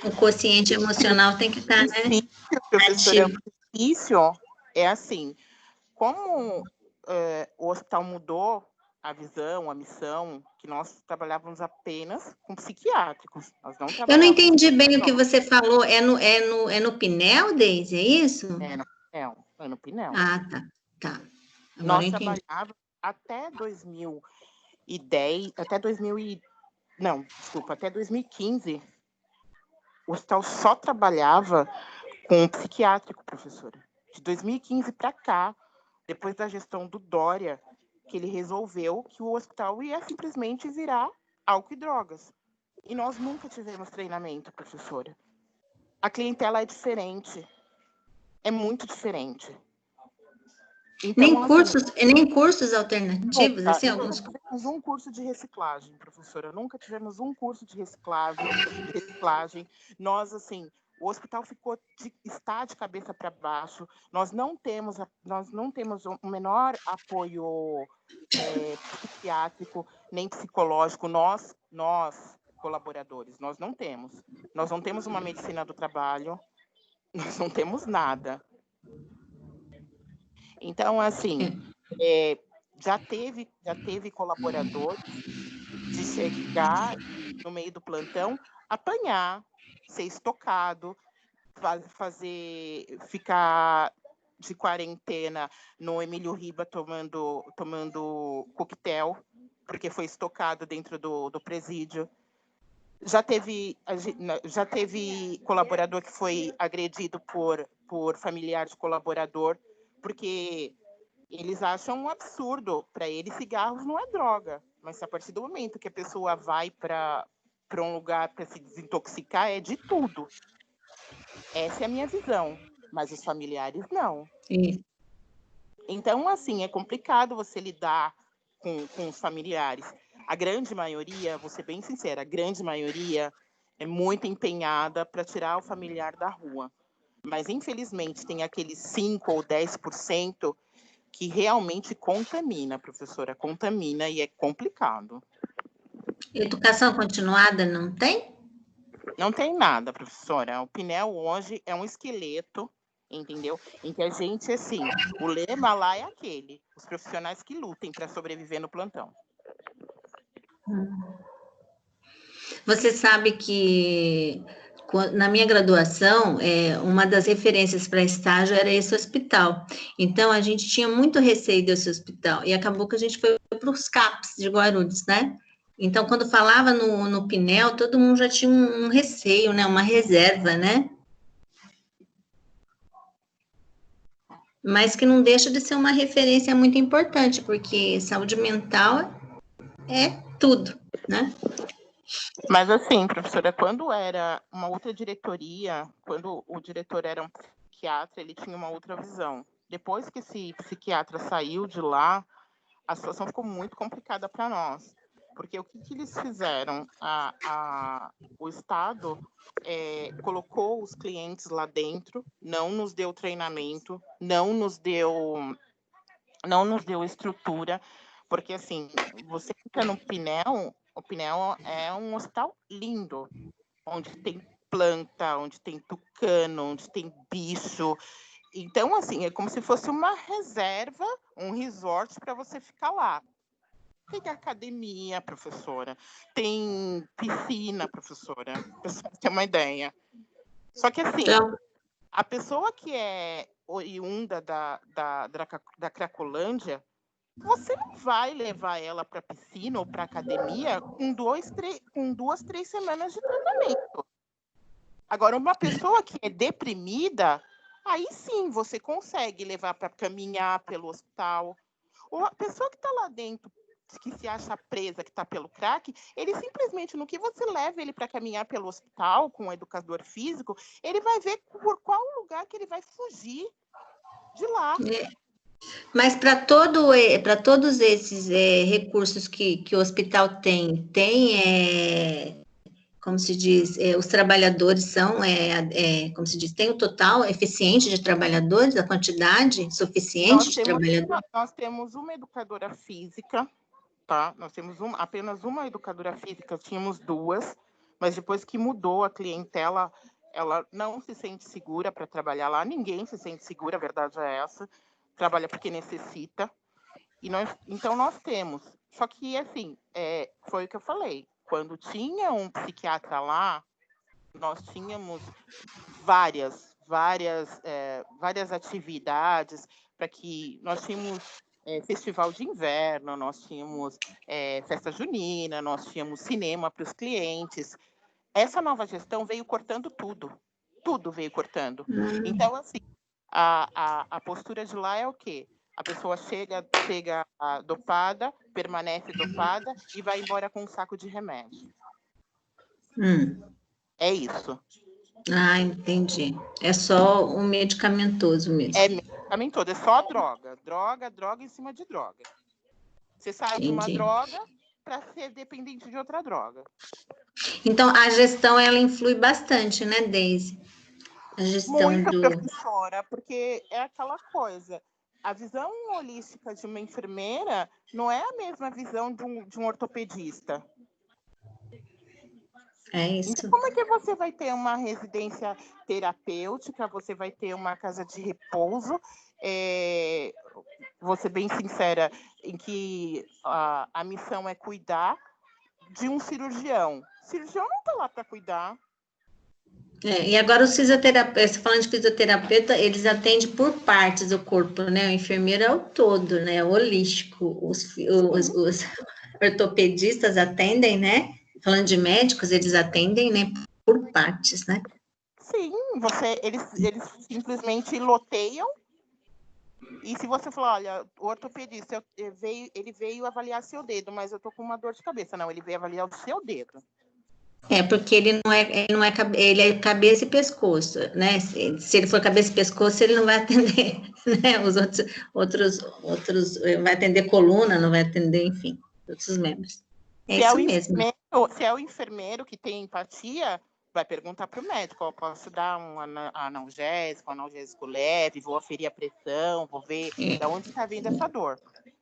O quociente emocional tem que estar, né? Professora, o difícil é assim, como o hospital mudou a visão, a missão, que nós trabalhávamos apenas com psiquiátricos. Nós não Eu não entendi bem o que você falou. É no Pinel, Deise, é isso? É no Pinel. Ah, tá. Nós trabalhávamos até 2010, até 2015, o hospital só trabalhava com psiquiátrico, professora. De 2015 para cá, depois da gestão do Dória, que ele resolveu que o hospital ia simplesmente virar álcool e drogas. E nós nunca tivemos treinamento, professora. A clientela é diferente. É muito diferente. Então, nem cursos alternativos, assim, alguns... Nunca tivemos um curso de reciclagem, professora. Nunca tivemos um curso de reciclagem. Nós, assim, o hospital está de cabeça para baixo. Nós não temos o menor apoio psiquiátrico, nem psicológico. Nós, colaboradores, nós não temos. Nós não temos uma medicina do trabalho. Nós não temos nada. Então, assim, já teve colaboradores de chegar no meio do plantão, apanhar, ser estocado, ficar de quarentena no Emílio Riba tomando coquetel, porque foi estocado dentro do presídio. Já teve colaborador que foi agredido por familiar de colaborador, porque eles acham um absurdo. Para eles, cigarros não é droga. Mas a partir do momento que a pessoa vai para um lugar para se desintoxicar, é de tudo. Essa é a minha visão. Mas os familiares, não. Sim. Então, assim, é complicado você lidar com os familiares. A grande maioria, vou ser bem sincera, a grande maioria é muito empenhada para tirar o familiar da rua. Mas, infelizmente, tem aqueles 5 ou 10% que realmente contamina, professora, contamina e é complicado. Educação continuada não tem? Não tem nada, professora. O Pinel hoje é um esqueleto, entendeu? Em que a gente, assim, o lema lá é aquele, os profissionais que lutem para sobreviver no plantão. Você sabe que na minha graduação, uma das referências para estágio era esse hospital. Então, a gente tinha muito receio desse hospital, e acabou que a gente foi para os CAPs de Guarulhos, né? Então, quando falava no Pinel, todo mundo já tinha um receio, né? Uma reserva, né? Mas que não deixa de ser uma referência muito importante, porque saúde mental é tudo, né? Mas assim, professora, quando era uma outra diretoria, quando o diretor era um psiquiatra, ele tinha uma outra visão. Depois que esse psiquiatra saiu de lá, a situação ficou muito complicada para nós. Porque o que eles fizeram? O Estado colocou os clientes lá dentro, não nos deu treinamento, não nos deu estrutura, porque assim, você fica no Pinel, o Pinel é um hospital lindo, onde tem planta, onde tem tucano, onde tem bicho. Então, assim, é como se fosse uma reserva, um resort para você ficar lá. Tem academia, professora, tem piscina, professora, para você ter uma ideia. Só que, assim, a pessoa que é oriunda da Cracolândia, você não vai levar ela para a piscina ou para a academia com 2, 3 semanas de tratamento. Agora, uma pessoa que é deprimida, aí sim você consegue levar para caminhar pelo hospital. Ou a pessoa que está lá dentro, que se acha presa, que está pelo crack, ele simplesmente, no que você leva ele para caminhar pelo hospital com um educador físico, ele vai ver por qual lugar que ele vai fugir de lá. Mas para todos esses recursos que o hospital tem, como se diz, os trabalhadores são, como se diz, tem o total eficiente de trabalhadores, a quantidade suficiente de trabalhadores? Nós temos uma educadora física, tá? Nós temos apenas uma educadora física, tínhamos 2, mas depois que mudou a clientela, ela não se sente segura para trabalhar lá, ninguém se sente segura, a verdade é essa, trabalha porque necessita, então nós temos, só que assim, foi o que eu falei, quando tinha um psiquiatra lá, nós tínhamos várias atividades, para que nós tínhamos festival de inverno, nós tínhamos festa junina, nós tínhamos cinema para os clientes. Essa nova gestão veio cortando tudo veio cortando. Então, assim, a postura de lá é o quê? A pessoa chega dopada, permanece dopada e vai embora com um saco de remédio. É isso. Ah, entendi. É só o medicamentoso mesmo. É medicamentoso, é só droga em cima de droga. Você sai de uma droga para ser dependente de outra droga. Então, a gestão, ela influi bastante, né, Deise? A gestão muito, professora, porque é aquela coisa. A visão holística de uma enfermeira não é a mesma visão de um ortopedista. É isso. Então, como é que você vai ter uma residência terapêutica, você vai ter uma casa de repouso, vou ser bem sincera, em que a missão é cuidar de um cirurgião. O cirurgião não está lá para cuidar. E agora os fisioterapeutas, falando de fisioterapeuta, eles atendem por partes do corpo, né? O enfermeiro é o todo, né? O holístico. Os ortopedistas atendem, né? Falando de médicos, eles atendem, né? Por partes, né? Sim, eles simplesmente loteiam. E se você falar, olha, o ortopedista, ele veio avaliar seu dedo, mas eu tô com uma dor de cabeça. Não, ele veio avaliar o seu dedo. Porque ele é cabeça e pescoço, né? Se ele for cabeça e pescoço, ele não vai atender, né? Os outros vai atender coluna, não vai atender, enfim, outros membros. Isso mesmo. Se é o enfermeiro que tem empatia, vai perguntar para o médico, eu posso dar um analgésico leve, vou aferir a pressão, vou ver de onde está vindo essa dor.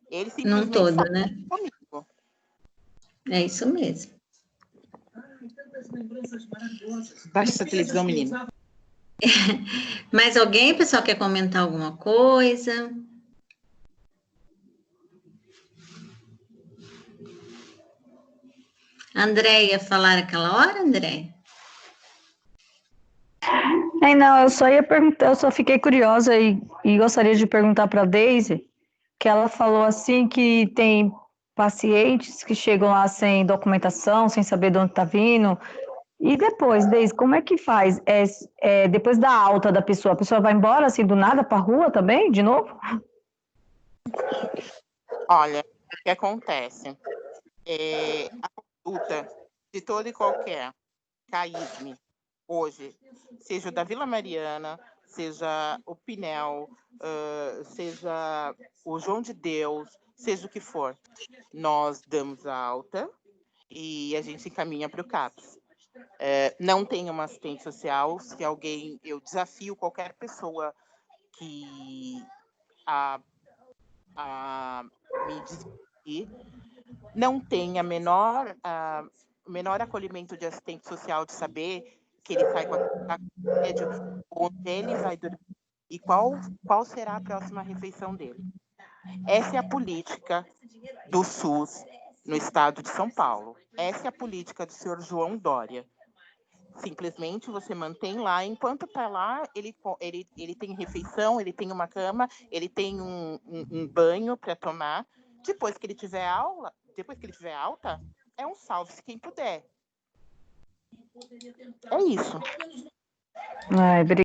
Ele simplesmente não todo, né? Comigo. É isso mesmo. Baixa essa televisão, menina. Mais alguém, pessoal, quer comentar alguma coisa? André ia falar aquela hora, André? Não, eu só ia perguntar, eu só fiquei curiosa e gostaria de perguntar para a Deise, que ela falou assim que tem pacientes que chegam lá sem documentação, sem saber de onde está vindo. E depois, Deise, como é que faz? Depois da alta da pessoa, a pessoa vai embora assim do nada para a rua também, de novo? Olha, o que acontece? A conduta de todo e qualquer CAISM hoje, seja o da Vila Mariana, seja o Pinel, seja o João de Deus, seja o que for, nós damos a alta e a gente encaminha para o CAPS. Não tem uma assistente social, se alguém, eu desafio qualquer pessoa que me despedir, não tem a menor acolhimento de assistente social de saber que ele sai com a médio, onde ele vai dormir e qual será a próxima refeição dele. Essa é a política do SUS no estado de São Paulo. Essa é a política do senhor João Dória. Simplesmente você mantém lá, enquanto está lá, ele tem refeição, ele tem uma cama, ele tem um banho para tomar. Depois que ele tiver alta, é um salve-se quem puder. É isso. Ai,